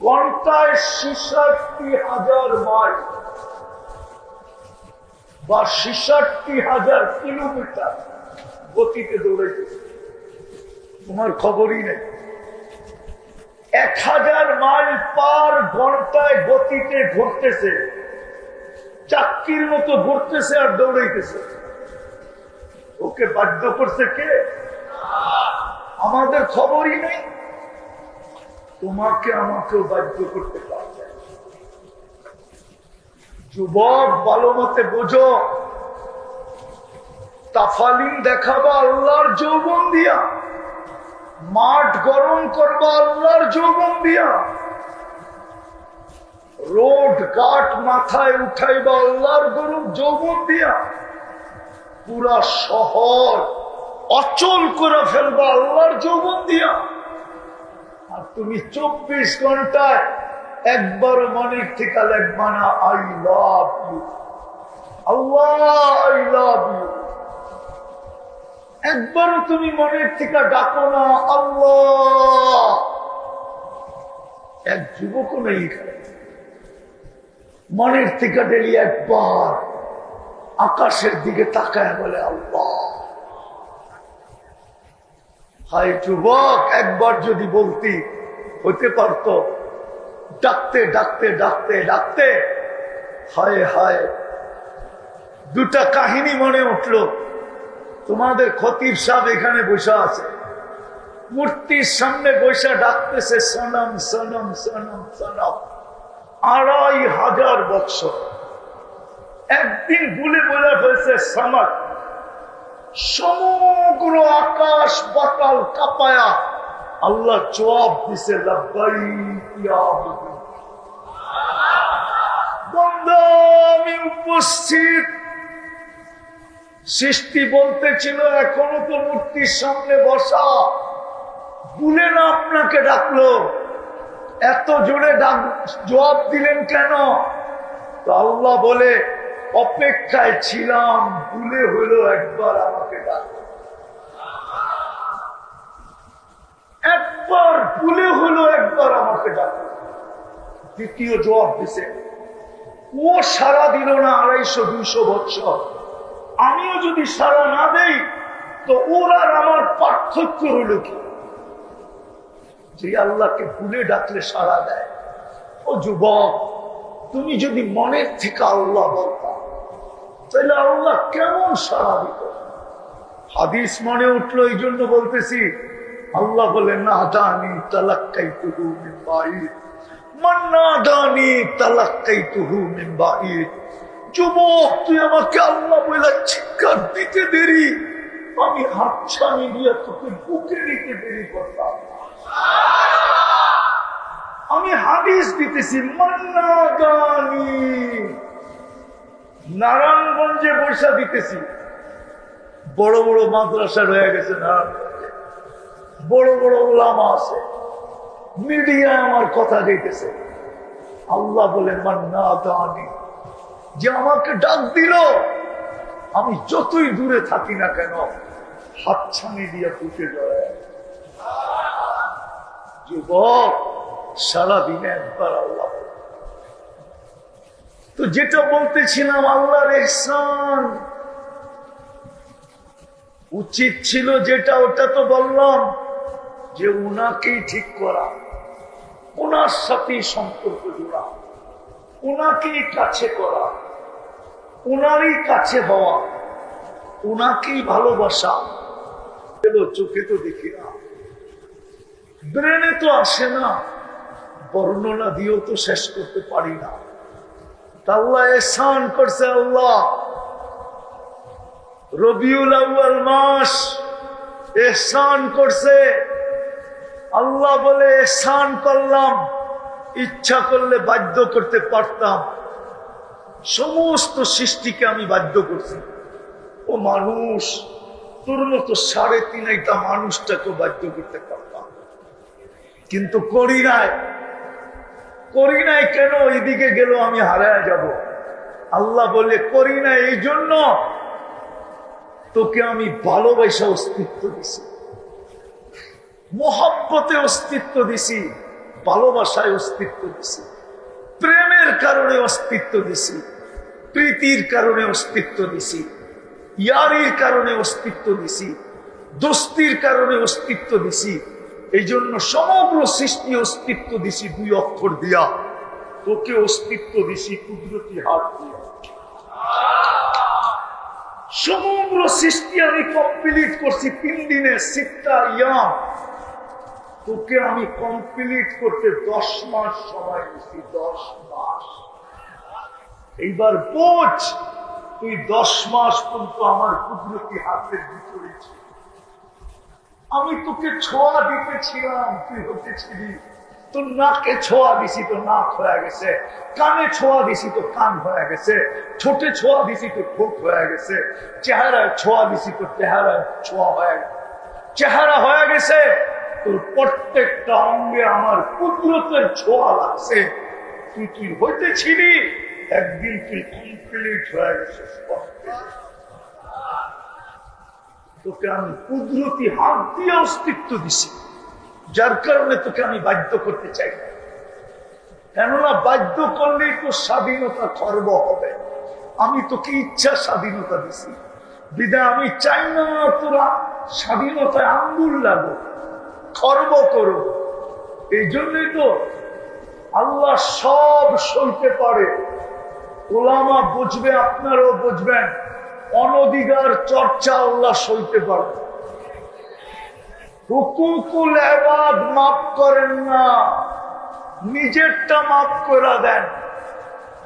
ঘন্টায় 66,000 মাইল বা 66,000 কিলোমিটার গতিতে দৌড়াইতেছে। তোমার খবরই নেই। 1000 মাইল পার ঘন্টায় গতিতে ঘুরতেছে, চাক্কির মতো ঘুরতেছে আর দৌড়াইতেছে। ওকে বাধ্য করছে কে? আমাদের খবরই নেই। তোমাকে আমাকেও বাধ্য করতে পারবে। যুবক, ভালো মতে বোঝো, তাফালিং দেখাবা আল্লাহর যৌবন দিয়া, মাঠ গরম করবা আল্লাহর যৌবন দিয়া, রোড ঘাট মাথায় উঠাইবা আল্লাহর গরম যৌবন দিয়া, পুরা শহর অচল করে ফেলবা আল্লাহর যৌবন দিয়া। আর তুমি 24 ঘন্টায় একবারও মনের থেকে লেখবা না I love you, Allah I love you. একবারও তুমি মনের থেকে ডাকো না আল্লাহ। এক যুবক নেই এখানে মনের থেকে ডেলি একবার আকাশের দিকে তাকায় বলে আল্লাহ। হায় যুবক, একবার যদি বলতি হতে পারত। ডাকতে ডাকতে ডাকতে ডাকতে হায় হায়, দুটা কাহিনী মনে উঠল। তোমাদের খতিব সাহেব এখানে বসে আছে, মূর্তির সামনে বসে ডাকতেছে সনম সনম সনম সনম 2500 বছর। একদিন ভুলে বলে ফেলছে সামাদ। সমগ্র আকাশ বাতাল কাঁপায়া আল্লাহ জবাব দিছে লাব্বাইক ইয়া আবদী। বান্দা আমি উপস্থিত। সৃষ্টি বলতেছিল এখনো তো মূর্তির সামনে বসা, ভুলে না আপনাকে ডাকলো, এত জোরে ডাক জবাব দিলেন কেন? তো আল্লাহ বলে অপেক্ষায় ছিলাম, ভুলে হলো একবার আমাকে ডাক, একবার ভুলে হলো একবার আমাকে ডাক। দ্বিতীয় জবাব দিছে। ও সারা দিল না 250-200 বছর, আমিও যদি সারা না দেই তো ওর আর আমার পার্থক্য হলো কি? যে আল্লাহকে ভুলে ডাকলে সারা দেয়। ও যুবক, তুমি যদি মনের থেকে আল্লাহ বলতা তাহলে আল্লাহ কেমন সারা দিত? হাদিস মনে উঠলো, এই জন্য বলতেছি। আল্লাহ বলে নাদানি তালাক্কাইতুহু মিন বাঈদ, মান নাদানি তালাক্কাইতুহু মিন বাঈদ। যুবক, তুই আমাকে আল্লাহ বলে চিৎকার দিতে দেরি, আমি হাতছানি দিয়ে তোকে বুকে নিতে দেরি করতাম। আমি হাদিস দিতেছি, মান্নাদানি। নারায়ণগঞ্জে বৈশা দিতেছি। বড় বড় মাদ্রাসা রয়ে গেছে নারায়ণগঞ্জে, বড় বড় ওলামা আছে, মিডিয়ায় আমার কথা দিতেছে। আল্লাহ বলে মান্নাদানি, যে আমাকে ডাক দিল, আমি যতই দূরে থাকি না কেন হাতছানি দিয়ে পুঁতে জড়ায়। যুবক, সারাদিনে একবার আল্লাহ। তো যেটা বলতেছিলাম, আল্লাহর ইহসান উচিত ছিল যেটা, ওটা তো বললাম যে উনাকেই ঠিক করা, ওনার সাথেই সম্পর্ক জোড়া, উনাকেই কাছে করা, উনারই কাছে হওয়া, উনাকেই ভালোবাসা। চোখে তো দেখি না, ব্রেনে তো আসে না, বর্ণনা দিয়েও তো শেষ করতে পারি না। আল্লাহ ইহসান করছে। আল্লাহ রবিউল আউয়াল মাস ইহসান করছে। আল্লাহ বলে ইহসান করলাম, ইচ্ছা করলে বাধ্য করতে পারতাম। সমস্ত সৃষ্টিকে আমি বাধ্য করছি। ও মানুষ, তোর মতো 3.5 মানুষটাকে বাধ্য করতে পারতাম, কিন্তু করি নাই। করি নাই কেন? এইদিকে গেল আমি হারায় যাব। আল্লাহ বলে করি না, এই জন্য তোকে আমি ভালোবাসা অস্তিত্ব দিছি, মোহাব্বতে অস্তিত্ব দিছি, ভালোবাসায় অস্তিত্ব দিছি, প্রেমের কারণে অস্তিত্ব দিছি, প্রীতির কারণে অস্তিত্ব দিছি, ইয়ারির কারণে অস্তিত্ব দিছি, দোস্তির কারণে অস্তিত্ব দিছি। এই জন্য সমগ্র সৃষ্টি অস্তিত্ব দিছি 2 অক্ষর দিয়া, তোকে অস্তিত্ব দিছি কুদরতি হাত দিয়া। সমগ্র সৃষ্টি আমি কমপ্লিট করছি 3 দিনে, 6 ইয়াম। তোকে আমি কমপ্লিট করতে 10 মাস সময় দিচ্ছি, 10 মাস। এইবার বোঝ, তুই 10 মাস পর্যন্ত আমার কুদরতি হাতের ভিতরে ছিল। আমি তোকে ছোঁয়া দিতেছিলাম, তুই হতেছিলি। তোর নাকে ছোঁয়া দিছি তো নাক হয়ে গেছে, কানে ছোঁয়া দিছি তো কান হয়ে গেছে, ঠোঁটে ছোঁয়া দিছি তো ঠোঁট হয়ে গেছে, চেহারায় ছোঁয়া দিছি তো চেহারায় ছোঁয়া হয়ে গেছে, চেহারা হয়ে গেছে। তোর প্রত্যেকটা অঙ্গে আমার কুদরতের ছোঁয়া লাগছে। তুই হইতেছিলি, একদিন তুই কমপ্লিট হয়ে গেছিস। তোকে আমি কুদরতি হাত দিয়ে অস্তিত্ব দিছি, যার কারণে তোকে আমি বাধ্য করতে চাই না। কেননা বাধ্য করলেই তো স্বাধীনতা খর্ব হবে। আমি তোকে ইচ্ছা স্বাধীনতা দিছি, বিদায় আমি চাই না তোরা স্বাধীনতায় আঙ্গুল লাগো, খর্ব করো। এই জন্যই তো আল্লাহ সব সইতে পারে। ওলামা বুঝবে, আপনারাও বুঝবেন, অনধিকার চর্চা আল্লাহ সইতে পারে। হুকুকুল ইবাদ মাফ করেন না, নিজেরটা মাফ করে দেন।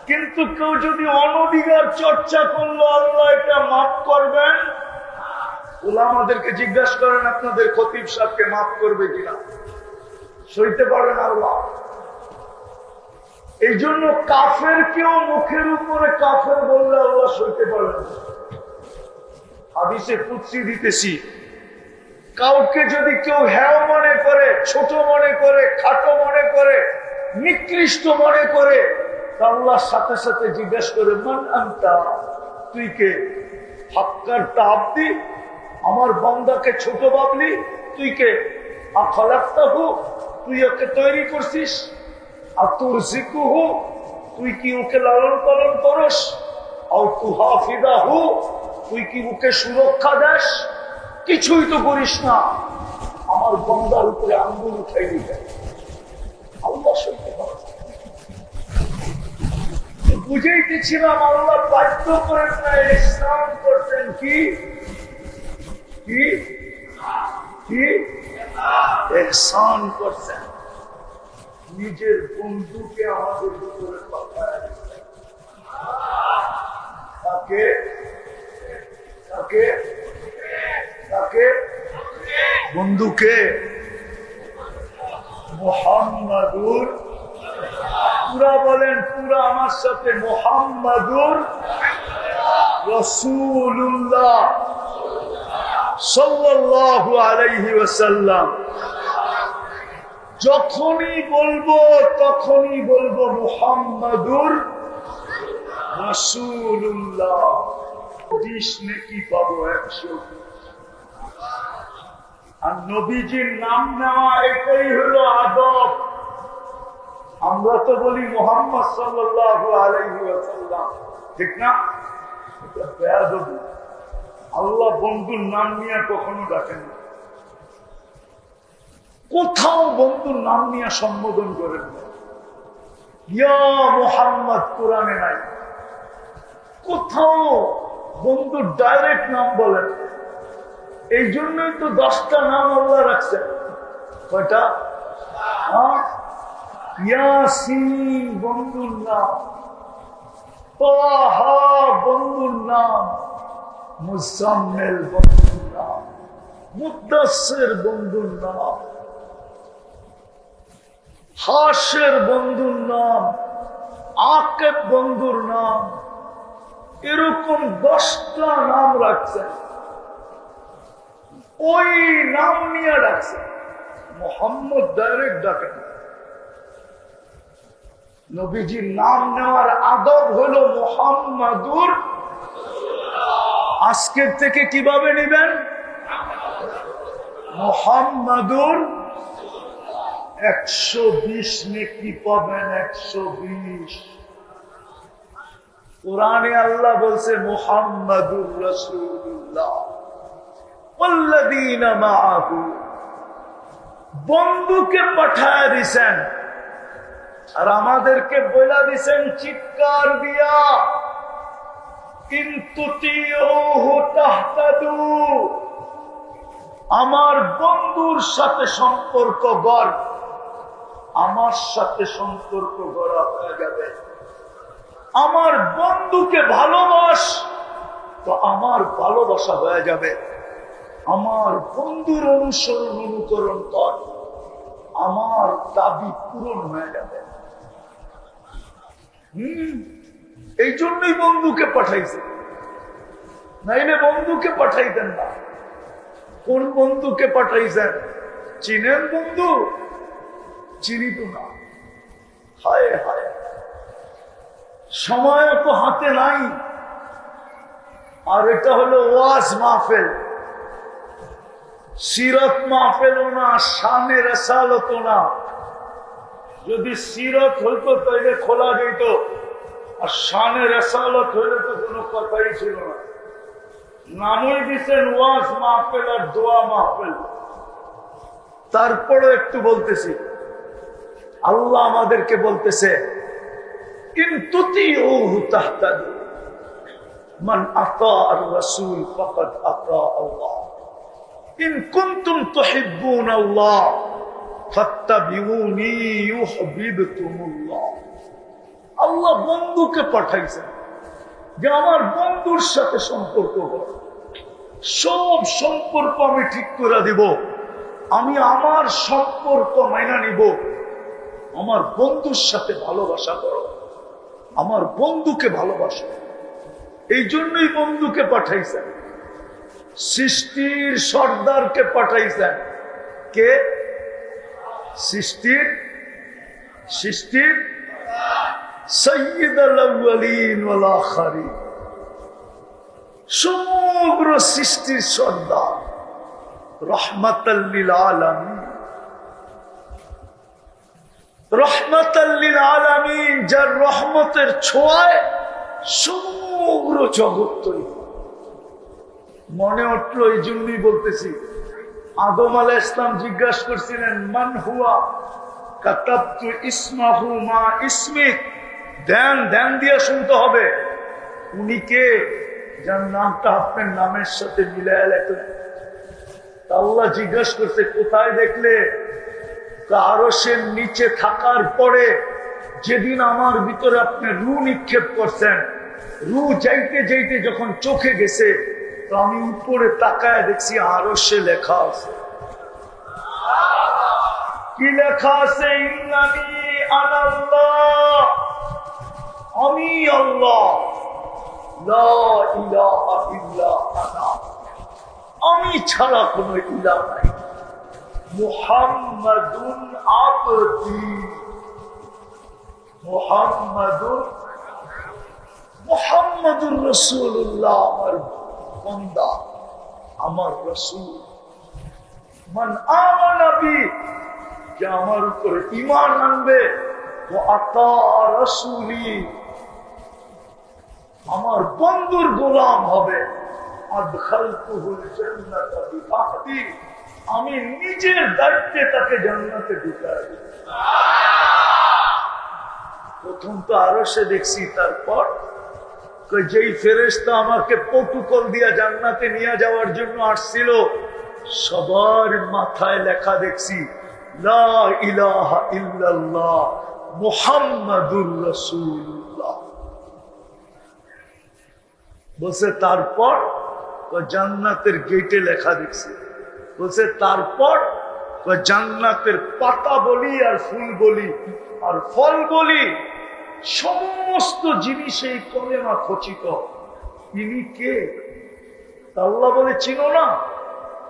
কিন্তু কেউ যদি অনধিকার চর্চা করলো, আল্লাহ এটা মাফ করবেন? ওলামাদেরকে জিজ্ঞাসা করেন আপনাদের খতিব সাহেবকে মাফ করবে কিনা, সইতে পারেন আল্লাহ? এই জন্য কাফের কেউ মুখের উপরে কাফের বললে আল্লাহ সইতে পারেন। হাদিসে কুদসি দিতেছি, কাউকে যদি কেউ হ্যাঁ মনে করে, ছোট মনে করে, খাটো মনে করে, নিকৃষ্ট মনে করে, আল্লাহর সাথে সাথে জিজ্ঞেস করে, মান আনতা, তুই কে? হাক্কারটা আব্দি, আমার বান্দাকে ছোট ভাবলি, তুই কে? আখালাক্তাহু, তুই ওকে তৈরি করছিস? আতুরজিকুহু, তুই কি ওকে লালন পালন করস? আও তুহাফিদাহু, তুই কি ওকে সুরক্ষা দেস? কিছুই তো করিস না। আমার বান্দার উপরে আঙ্গুল উঠাই দিবে, আল্লাহ সইতে পারে। বুঝাইতেছিলাম আল্লাহ বাধ্য করেন না, ইহসান করতেন। কি কি কি ইহসান করতেন? নিজের বন্ধুকে আমাদের ভিতরে পাঠায়। তাকে তাকে তাকে বন্ধুকে মুহাম্মাদুর, পুরা বলেন, পুরা আমার সাথে, মুহাম্মাদুর রাসূলুল্লাহ সাল্লাল্লাহু আলাইহি ওয়াসাল্লাম। যখনই বলবো তখনই বলবো মুহাম্মাদুর রাসূলুল্লাহ। 20 নেকি পাবো, 100। আর নবীজির নাম নেওয়া এটাই হলো আদব। আমরা তো বলি মুহাম্মদ সাল্লাল্লাহু আলাইহি ওয়াসাল্লাম, ঠিক না? এটা বেয়াদবি। আল্লাহ বন্ধুর নাম নিয়ে কখনো ডাকেন না, কোথাও বন্ধুর নাম নিয়ে সম্বোধন করেন না। ইয়া মুহাম্মদ কোরআনে নাই, কোথাও বন্ধুর ডাইরেক্ট নাম বলেন। এই জন্যই তো 10টা নাম আল্লাহ রাখছেন। কয়টা? ইয়াসিন বন্ধুর নাম, তাহা বন্ধুর নাম, মুজাম্মিল বন্ধুর নাম, মুদাসসির বন্ধুর নাম, হাশের বন্ধুর নাম, আকিব বন্ধুর নাম। এরকম 10টা নাম রাখছেন, ওই নাম নিয়ে ডাকছেন। মোহাম্মদ ডাইরেক্ট ডাকেন। নবীজির নাম নেওয়ার আদব হলো মুহাম্মাদুর। আজকের থেকে কিভাবে নিবেন? মুহাম্মাদুর 120 নেকি পাবেন, 120। কোরআনে আল্লাহ বলছে মুহাম্মাদুর রাসূলুল্লাহ ওয়াল্লাযীনা মাআহু, বন্ধুকে পাঠায় দিছেন আর আমাদেরকে বলে দিছেন চিৎকার দিয়া, ইন তুতিউহু তাহতাদু, আমার বন্ধুর সাথে সম্পর্ক গড়, আমার সাথে সম্পর্ক গড়া হয়ে যাবে। আমার বন্ধুকে ভালোবাস তো আমার ভালোবাসা হয়ে যাবে। আমার বন্ধুর অনুসরণ অনুকরণ কর, আমার দাবি পূরণ হয়ে যাবে। এই জন্যই বন্ধুকে পাঠাইছে, নাইলে বন্ধুকে পাঠাইতেন না। কোন বন্ধুকে পাঠাইছেন? চিনেন বন্ধু? চিনি তো না। হায় হায়, সময় তো হাতে নাই। আর এটা হলো ওয়াজ মাহফিল, সিরত মাহফিল না, শানে রিসালত না। যদি সিরত হইতো তাইলে খোলা যেত, আর শানে রিসালত হইলে তো কোনো কথাই ছিল না। নামই দিচ্ছেন ওয়াজ মাহফিল আর দোয়া মাহফিল। তারপরে একটু বলতেছি, আল্লাহ আমাদেরকে বলতেছে ইন তুতিউহু তাহতাদু, মান আতা আর রাসূল ফাকাদ আতা আল্লাহ, ইন কুনতুম তুহিব্বুনাল্লাহ ফাত্তাবিউনি ইউহিব্বুকুমুল্লাহ। আল্লাহ বন্ধুকে পাঠাইছেন যে আমার বন্ধুর সাথে সম্পর্ক করো, সব সম্পর্ক আমি ঠিক করে দিব। আমি আমার সম্পর্ক মাইনা নিব, আমার বন্ধুর সাথে ভালোবাসা করো, আমার বন্ধুকে ভালোবাসো। এই জন্যই বন্ধুকে পাঠাইছেন। সৃষ্টির সর্দারকে পাঠাইছেন কে? সৃষ্টির সাইয়্যিদুল আউয়ালিন ওয়াল আখিরিন, সমগ্র সৃষ্টির সর্দার, রাহমাতাল লিল আলামিন। রাহমাতাল লিল আলামিন, যার রহমতের ছোঁয়ায় সমগ্র জগৎ তৈরি। মনে উঠলো, এই জন্যই বলতেছি, আদম আলাইহিস সালাম জিজ্ঞাসা করছিলেন মান হুয়া, কাতাবতু ইসমাহু মা ইসমিক। ধ্যান দিয়ে শুনতে হবে, উনি কে? যার নামটা আপনার নামের সাথে মিলায় লেখলেন। আল্লাহ জিজ্ঞাসা করছে কোথায় দেখলে? আরশের নিচে থাকার পরে যেদিন আমার ভিতরে আপনি রু নিক্ষেপ করছেন, রু যাইতে যাইতে যখন চোখে গেছে, তো আমি উপরে তাকায় দেখছি আরশে লেখা আছে। কি লেখা আছে? ইন্নানি আনাল্লাহ, আমি আল্লাহ, লা ইলাহা ইল্লা আনা, আমি ছাড়া কোনো ইলাহ নাই। মুহাম্মাদুন আবদি, মুহাম্মাদুর রাসূলুল্লাহ, আমার বান্দা, আমার রাসূল। মান আমানা বি, যে আমার উপরে ঈমান আনবে, ওয়া আতা রাসূলি, আমার বন্ধুর গোলাম হবে, আদখালতুহুল জান্নাতা বিআহদি, আমি নিজের দায়িত্বে তাকে জান্নাতে ঢুকাই দেব। প্রথম তো আরশে দেখছি, তারপর যেই ফেরেশতা আমাকে প্রটোকল দিয়া জান্নাতে নিয়ে যাওয়ার জন্য আসছিল, সবার মাথায় লেখা দেখছি লা ইলাহা ইল্লাল্লাহ মুহাম্মাদুর রাসূলুল্লাহ। বলছে তারপর জান্নাতের গেটে লেখা দেখছি। বলছে তারপর জান্নাতের পাতা বলি আর ফুল বলি আর ফল বলি, সমস্ত জিনিসে কলেমা খচিত। তিনি কে? আল্লাহ বলে চিনো না?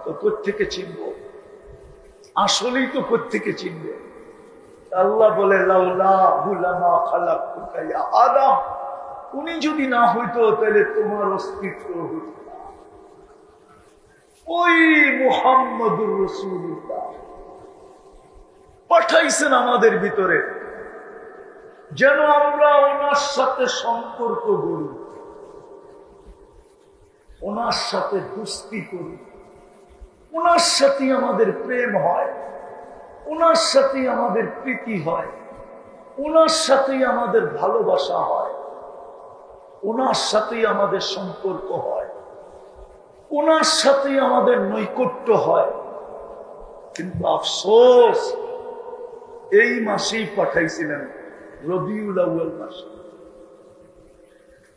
তো কোত্থেকে চিনব? আসলেই তো কোত্থেকে চিনবে? আল্লাহ বলে লাউলাহু লামা খালাকতুকা ইয়া আদম, উনি যদি না হইতো তাহলে তোমার অস্তিত্ব হইত না। ওই মুহাম্মাদুর রাসূলুল্লাহ, পাঠাইছেন আমাদের ভিতরে, যেন আমরা ওনার সাথে সম্পর্ক গড়ি, ওনার সাথে দুস্তি করি, ওনার সাথে আমাদের প্রেম হয়, ওনার সাথে আমাদের প্রীতি হয়, ওনার সাথেই আমাদের ভালোবাসা হয়, ওনার সাথেই আমাদের সম্পর্ক হয়, ওনার সাথেই আমাদের নৈকট্য হয়। কিন্তু আফসোস, এই মাসেই পাঠাইছিলেন, রবিউল আউয়াল মাসে,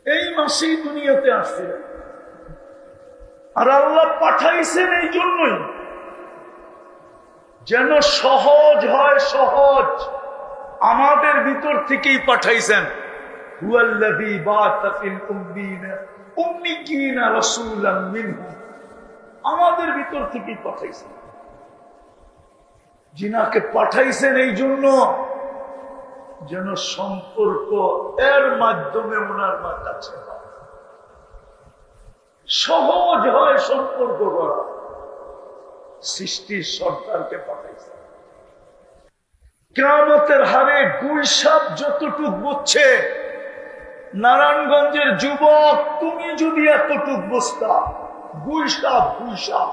এই মাসেই দুনিয়াতে আসছিলেন। আর আল্লাহ পাঠাইছেন এই জন্যই যেন সহজ হয়, সহজ আমাদের ভিতর থেকেই পাঠাইছেন। হুয়াল্লাযী বা'আসা ফিল উম্মিয়িনা রাসূলাম মিনহুম, আমাদের ভিতর থেকেই পাঠাইছেন। যিনাকে পাঠাইছেন এই জন্য যেন সম্পর্ক এর মাধ্যমে ওনার কাছে হয়, সহজ হয় সম্পর্ক করা। সৃষ্টির সরকারকে পাঠাইছে। কিয়ামতের হারে গুলশাপ যতটুক বুঝছে, নারায়ণগঞ্জের যুবক তুমি যদি এতটুক বুঝতা, গুলশাপ গুলশাপ।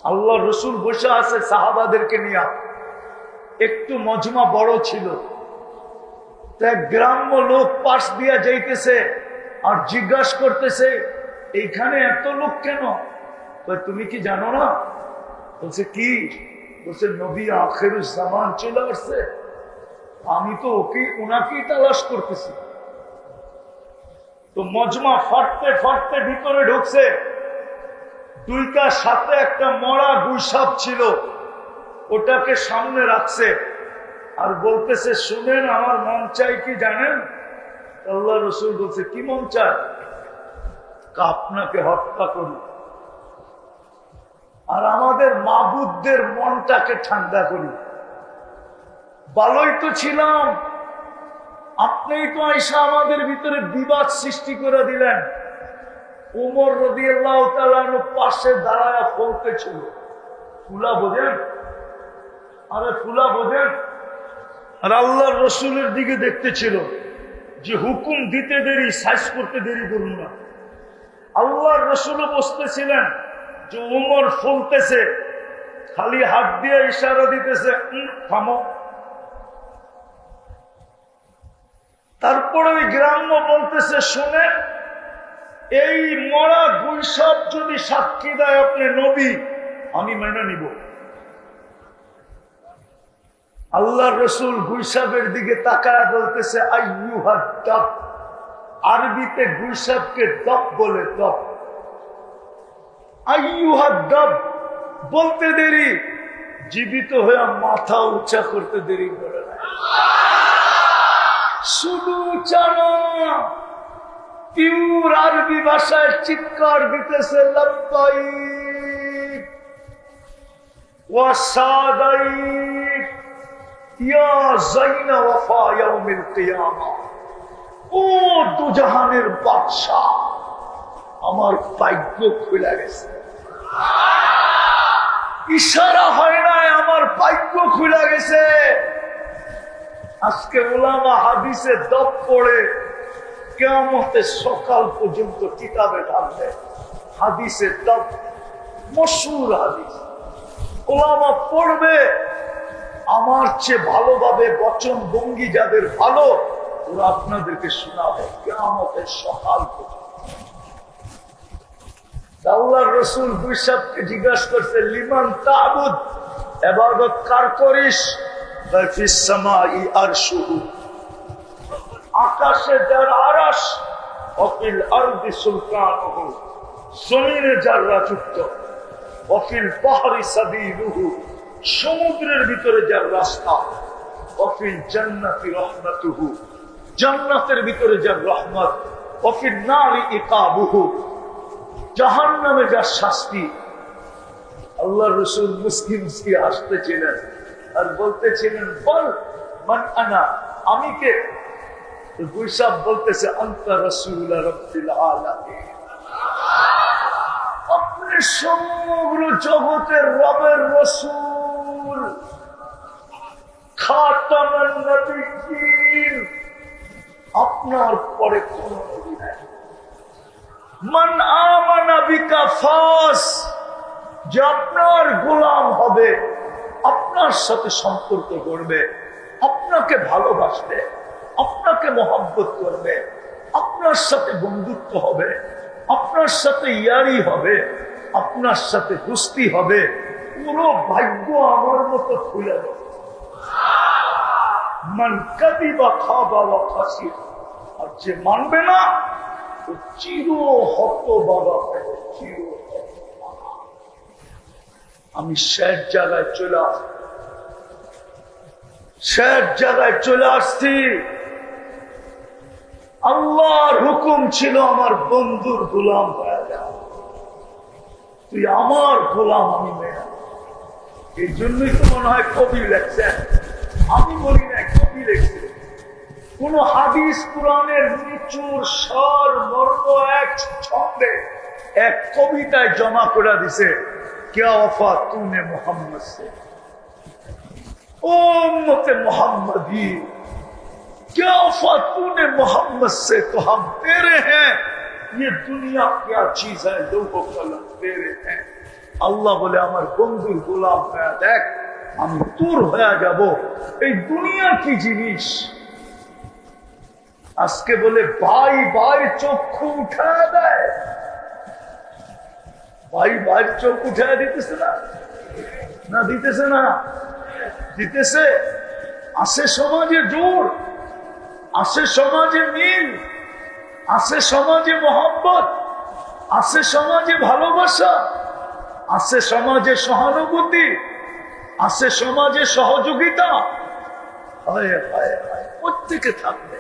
আল্লাহ রসুল বসে আছে সাহাবাদেরকে নিয়ে, একটু মজমা বড় ছিল, এক গ্রাম্য লোক পাশ দিয়া যাইতেছে আর জিজ্ঞাসা করতেছে, এইখানে এত লোক কেন? তুমি কি জানো না? বলছে কি? বলছে নবী আখিরুজ জামান চলে আসছে, আমি তো ওনাকেই তালাশ করতেছি। তো মজমা ফাটতে ফাটতে ভিতরে ঢুকছে, দুইটার সাথে একটা মরা গুইসাপ ছিল, ওটাকে সামনে রাখছে আর বলতেছে, শুনেন আমার মন চাই কি জানেন? আল্লাহ রসুল বলছে, কি মন চায়? আপনাকে হত্যা করি আর আমাদের মাবুদদের মনটাকে ঠান্ডা করি। ভালোই তো ছিলাম, আপনিই তো আইসা আমাদের ভিতরে বিবাদ সৃষ্টি করে দিলেন। উমর রাদিয়াল্লাহু তাআলা পাশে দাঁড়ায় ফলতেছিল, ফুলা বোঝেন? আরে ফুলা বোঝেন? আর আল্লাহর রসুলের দিকে দেখতেছিল যে হুকুম দিতে দেরি, সাইজ করতে দেরি করুন না। আল্লাহর রসুলও বসতেছিলেন যে উমর ফুলতেছে, খালি হাত দিয়ে ইশারা দিতেছে, থামো। তারপরে ওই গ্রাম্য বলতেছে, শুনেন এই মরা গুইসাপ যদি সাক্ষী দেয় আপনি নবী, আমি মেনে নিব। আল্লাহর রসুল গুইসাপের দিকে তাকায় বলতেছে, আইয়ুহাদ দাব। আরবিতে গুইসাপকে দব বলে, দব। আইয়ুহাদ দাব বলতে দেরি, জীবিত হয়ে মাথা উঁচা করতে দেরি করে না। শুধু উঁচানো, পিওর আরবি ভাষায় চিৎকার দিতেছে, লাব্বাইক ওয়া সাদাইক ইয়া যাইনা ওয়াফা ইয়াউমিল কিয়ামা। ও দুজাহানের বাদশা, আমার ভাগ্য খুলে গেছে। ইশারা হয় না, আমার ভাগ্য খুলে গেছে। আজকে উলামা হাদিসে দপ পড়ে কিয়ামতের সকাল পর্যন্ত কিতাবে ঢালবে। হাদিসে দপ মশহুর হাদিস, উলামা পড়বে। আমার চেয়ে ভালোভাবে বচন ভঙ্গি যাদের ভালো, ওরা আপনাদেরকে শোনাবে কিয়ামতের সকাল পর্যন্ত। আল্লাহর রাসূল গুইসাপকে জিজ্ঞাসা করছে, লিমান তা'বুদ, ইবাদত কার করিস? ফিস সামাই আরশুহু, আকাশে যার আরশ, ওয়াফিল আরদি সুলতানুহু, জমিনে যার রাজত্ব, ওয়াফিল বাহরি সাবিলুহু, সমুদ্রের ভিতরে যার রাস্তা, ওয়াফিল জান্নাতি রাহমাতুহু, জান্নাতের ভিতরে যার রহমত, ওয়াফিন নারি ইকাবুহু, জাহান্নামে যার শাস্তি। আল্লাহর রাসূল মুস্কি মুস্কি হাসতেছিলেন আর বলতেছিলেন, বল মান আনা, আমি কে? গুইসাপ বলতেছে, আনতা রাসূল রাব্বিল আলামিন, আপনি সমগ্র জগতের রবের রাসূল। খাতামান নবিয়্যিন, আপনার পরে কোন নবী নাই। মান আমানা বিকা ফাস, যে আপনার গোলাম হবে, আপনার সাথে সম্পর্ক করবে, আপনাকে ভালোবাসবে, আপনাকে মহব্বত করবে, আপনার সাথে বন্ধুত্ব হবে, আপনার সাথে ইয়ারি হবে, আপনার সাথে দোস্তি হবে, পুরো ভাগ্য আমার মতো খুলে দেবে। মান কাদিবা খাবা ওয়া খাসির, আর যে মানবে না ও চির হতবাগা হবে, চির হতবাগা। আমি শেষ জায়গায় চলে আসছি, শেষ জায়গায় চলে আসছি। আল্লাহর হুকুম ছিল আমার বন্ধুর গোলাম হয়ে যাও, তুই আমার গোলাম, আমি মেয়ে। এই জন্যই তো মনে হয় কবি লেখছেন, আমি বলি না, কবি লেখছে। কোন হাদিস কোরআনের নিচুর স্বর মর্ম এক ছন্দে এক কবিতায় জমা করে দিছে, क्या वफा तूने मोहम्मद से, ओ उम्मते मोहम्मदी, क्या वफा तूने मोहम्मद से, तो हम तेरे हैं, ये दुनिया क्या चीज है, लोगों का तेरे हैं। আল্লাহ বলে আমার বন্ধুর গোলাম হয়ে দেখ, আমি তোর হয়ে যাব। এই দুনিয়া কি জিনিস? আজকে বলে ভাই ভাই চক্ষু উঠায় দেয়, ভাই ভাইয়ের চোখ উঠায় দিতেছে না, না দিতেছে না, দিতেছে। আসে সমাজে জোর, আসে সমাজে মিল, আসে সমাজে মহব্বত, আসে সমাজে ভালোবাসা, আসে সমাজে সহানুভূতি, আসে সমাজে সহযোগিতা। হায় হায় হায়, প্রত্যেকে থাকবে।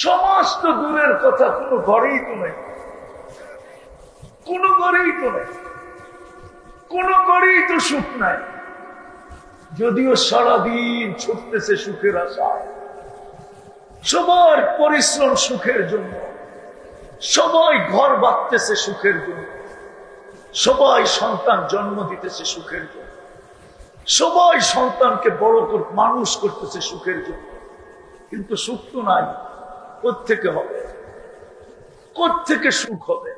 সমাজ তো দূরের কথা, কোনো ঘরেই তো নেই, কোনো ঘরেই তো নেই, কোনো ঘরেই তো সুখ নাই। যদিও সারাদিন ছুটতেছে সুখের আশায়, সবার পরিশ্রম সুখের জন্য, সবাই ঘর বাঁধতেছে সুখের জন্য, সবাই সন্তান জন্ম দিতেছে সুখের জন্য, সবাই সন্তানকে বড় করে মানুষ করতেছে সুখের জন্য, কিন্তু সুখ তো নাই। কোত্থেকে হবে, কোত্থেকে সুখ হবে?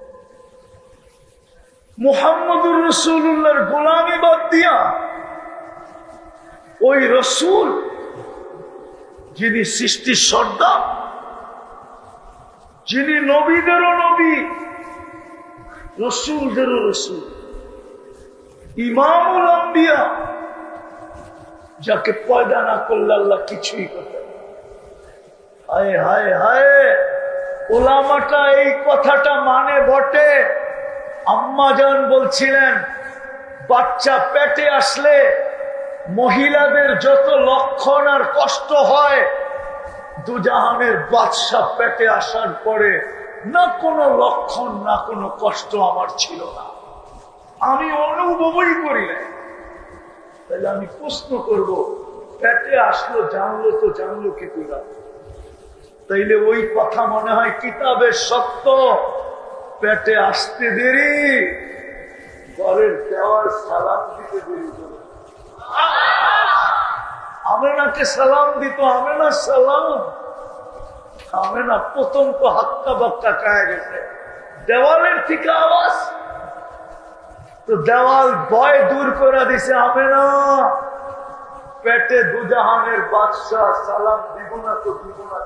মুহাম্মদুর রাসূলুল্লাহর গোলামি বাদ দিয়া ওই রসুল যিনি সৃষ্টির সর্দার, যিনি নবীদেরও নবী, রসুলদেরও রসুল, ইমামুল আম্বিয়া, যাকে পয়দা না করলে আল্লাহ কিছুই করতে পারে। হায় হায় হায়, ওলামাটা এই কথাটা মানে বটে। আম্মাজান বলছিলেন, বাচ্চা পেটে আসলে মহিলাদের যত লক্ষণ আর কষ্ট হয়, দুজাহানের বাদশা পেটে আসার পরে না কোনো লক্ষণ না কোনো কষ্ট আমার ছিল না, আমি অনুভবই করি না। তাহলে আমি প্রশ্ন করব, পেটে আসলো জানলো তো জানলো কি করে? তাইলে ওই কথা মনে হয় কিতাবের সত্য। পেটে আসতে দেরি, ঘরের দেওয়ার সালাম দিতে দেরি করে। আমেনাকে সালাম দিত, আমেনা সালাম, আমেনা প্রথম তো হাক্কা বাক্কা খায় গেছে, দেওয়ালের থেকে আওয়াজ, তো দেওয়াল ভয় দূর করে দিছে। আমেনা পেটে দুজাহানের বাদশাহ, সালাম দিব না তো দিব না,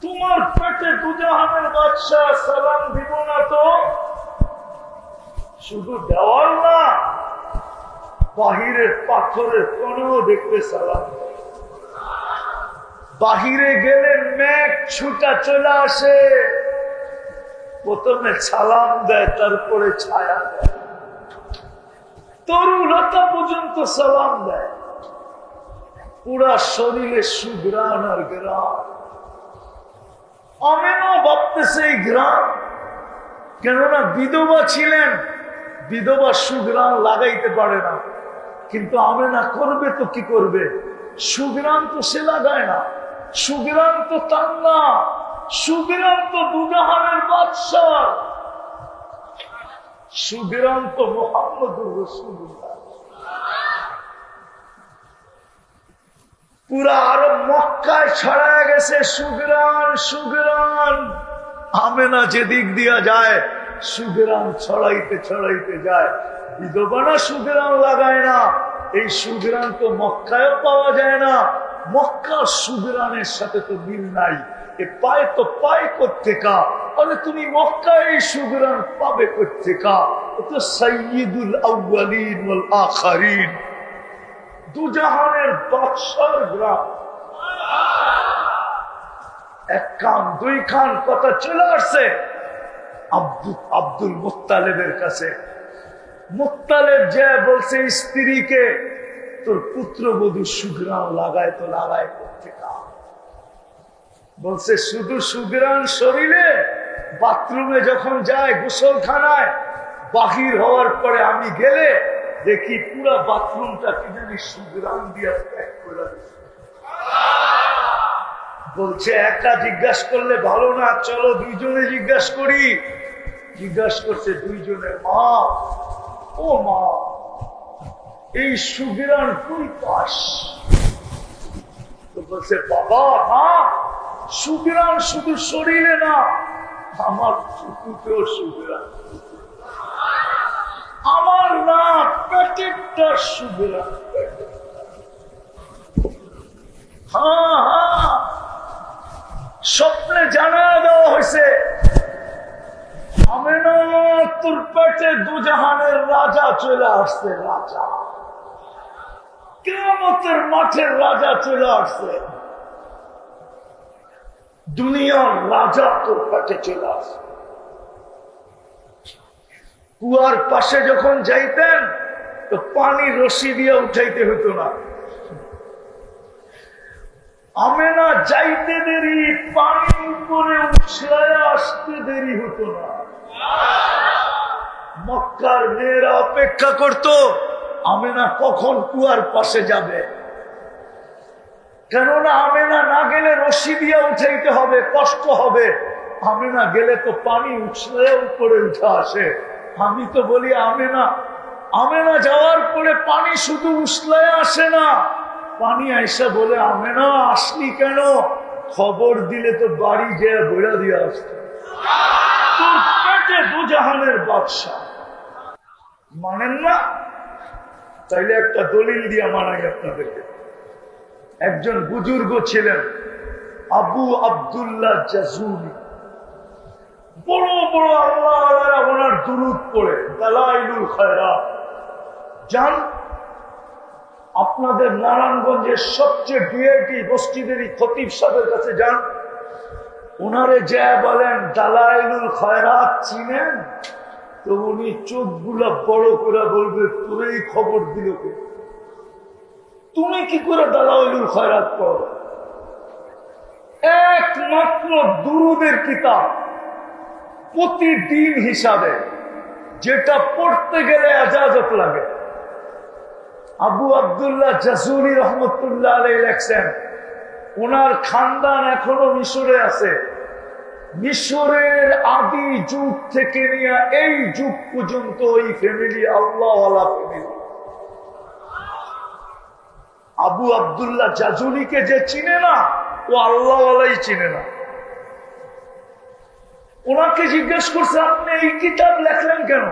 তোমার পেটে দুজাহানের বাদশাহ, সালাম দিব না তো। শুধু দেওয়াল না, বাহিরের পাথরের কোনেও দেখবে সালাম। বাহিরে গেলে মেঘ ছুটা চলে আসে, প্রথমে সালাম দেয়, তারপরে ছায়া দেয়, তরুলতা পর্যন্ত সালাম দেয়। পুরা শরীরে সুঘ্রাণ আর গ্রাম। আমেনও ভাবতেছে এই গ্রাম, কেননা বিধবা ছিলেন, বিধবা সুঘ্রাণ লাগাইতে পারে না, কিন্তু আমেনা করবে তো কি করবে? সুঘ্রাণ তো সে লাগায় না, সুঘ্রাণ তো তার না, সুঘ্রাণ তো দুজাহানের বাদশাহ, সুঘ্রাণ তো মুহাম্মদুর রাসূলুল্লাহ। পুরা আরব মক্কায় ছড়ায় গেছে সুগরান সুগরান। আমেনা যেদিক দিয়া যায় সুগরান ছড়াইতে ছড়াইতে যায়। বিধবানা সুগরান লাগায় না, এই সুগরান তো মক্কায়ও পাওয়া যায় না। মক্কার সুগরানের সাথে তো মিল নাই। এ পায় তো পায় কোত্থেকা? আরে তুমি মক্কায় এই সুগরান পাবে কোত্থেকা? ও তো সাইয়্যিদুল আউয়ালিন ওয়াল আখিরিন, দুজাহানের বাদশার গ্রাম। এক কান দুই খান কথা চলে আসছে আব্দুল মুত্তালিবের কাছে। মুত্তালিব যে বলছে স্ত্রীকে, তোর পুত্রবধূ সুগরান লাগায় তো লাগায় কোত্থেকা? বলছে শুধু সুগরান শরীরে, বাথরুমে যখন যায় গোসলখানায়, বাহির হওয়ার পরে আমি গেলে দেখি পুরা বাথরুমটা কি জানি সুগরান দিয়া প্যাক করে দিচ্ছে। বলছে একা জিজ্ঞাসা করলে ভালো না, চলো দুইজনে জিজ্ঞাসা করি। জিজ্ঞাসা করছে দুইজনে, মা ও মা, এই সুগরান তুই পাস? তো বলছে বাবা মা, সুগরান শুধু শরীরে না, আমার চুকুতেও সুগরান, আমার না পেটেরটা সুগরান। হ্যাঁ হ্যাঁ, স্বপ্নে জানা দেওয়া হয়েছে আমেনা তোর পেটে দুজাহানের রাজা চলে আসছে। রাজা, কিয়ামতের মাঠের রাজা চলে আসছে। দুনিয়ার রাজা তোর পেটে চলে আসছে। কুয়ার পাশে যখন যাইতেন তো পানি রশি দিয়ে উঠাইতে হতো না। আমেনা যাইতে দেরি, পানি উপরে উছলায় আসতে দেরি হতো না। মক্কার মেয়েরা অপেক্ষা করত আমেনা কখন কুয়ার পাশে যাবে, কেননা আমেনা না গেলে রশি দিয়ে উঠাইতে হবে, কষ্ট হবে। আমেনা গেলে তো পানি উছলায় উপরে উঠে আসে। আমি তো বলি আমেনা যাওয়ার পরে পানি শুধু উছলায় আসে না, পানি আইসা বলে আমেনা আসলি কেন? খবর দিলে তো বাড়ি যেয়ে বেড়া দিয়ে আসতো। তোর পেটে দুজাহানের বাদশাহ। মানেন না? তাইলে একটা দলিল দিয়া মানাই আপনাদেরকে। একজন বুজুর্গ ছিলেন আবু আব্দুল্লাহ জাজুলি, বড় বড় আল্লাহ ওনার দুরূদ পড়ে, দালাইলুল খায়রাত। জান, আপনাদের নারায়ণগঞ্জের সবচেয়ে ভিআইপি মসজিদেরই খতিব সাহেবের কাছে যান, ওনারে যা বলেন দালাইলুল খায়রাত চিনেন? তো উনি চোখগুলা বড় করে বলবে, তোর এই খবর দিল কে? তুমি কি করে দালাইলুল খায়রাত পড়ো? একমাত্র দুরুদের কিতাব প্রতিদিন হিসাবে, যেটা পড়তে গেলে এজাজত লাগে। আবু আব্দুল্লাহ জাজুলি রহমতুল্লাহ আলাইহি লেখছেন, ওনার খানদান এখনো মিশরে আছে। মিশরের আদি যুগ থেকে নিয়ে এই যুগ পর্যন্ত ওই ফ্যামিলি আল্লাহওয়ালা ফ্যামিলি। আবু আব্দুল্লাহ জাজুলিকে যে চিনে না, ও আল্লাহওয়ালাই চিনে না। ওনাকে জিজ্ঞেস করছে, আপনি এই কিতাব লেখলেন কেন?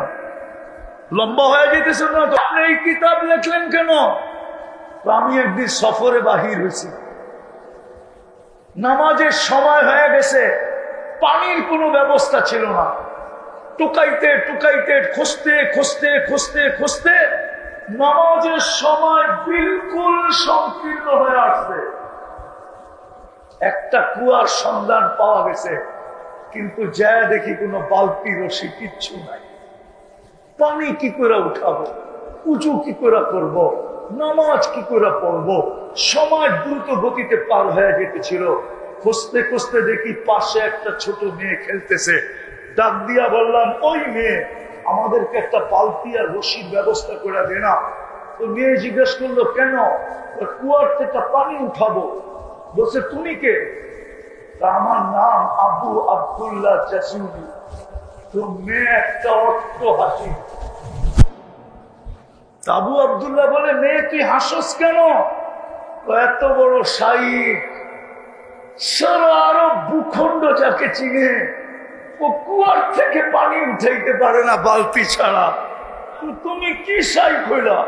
লম্বা হয়ে যেতেছে না তো, আপনি এই কিতাব লেখলেন কেন? আমি একদিন সফরে বাহির হয়েছি, নামাজের সময় হয়ে গেছে, পানির কোনো ব্যবস্থা ছিল না। টুকাইতে টুকাইতে খুঁজতে খুঁজতে খুঁজতে খুঁজতে নামাজের সময় বিলকুল সংকীর্ণ হয়ে আসছে। একটা কুয়ার সন্ধান পাওয়া গেছে, কিন্তু যা দেখি কোনো বালতি রশি কিচ্ছু নাই। পানি কি করে উঠাবো, উঁচু কি করে করব, নামাজ কি করে পড়বো? সময় দ্রুত গতিতে পার হয়ে যেতেছিল। খুঁজতে খুঁজতে দেখি পাশে একটা ছোট মেয়ে খেলতেছে। ডাক দিয়া বললাম, ওই মেয়ে, আমাদেরকে একটা বালতি আর রশির ব্যবস্থা করে দে না। তো মেয়ে জিজ্ঞেস করলো, কেন? কুয়ার থেকে পানি উঠাবো। বলছে, তুমি কে? আমার নাম আবু আব্দুল্লাহ জাজুলি। তো মেয়ে একটা অট্ট হাসি। আবু আব্দুল্লাহ বলে, মেয়ে তুই হাসস কেন? এত বড় শাইখ, সারা আরব ভূখণ্ড যাকে চিনে, ও কুয়ার থেকে পানি উঠাইতে পারে না বালতি ছাড়া। তুমি কি শাইখ হইলা?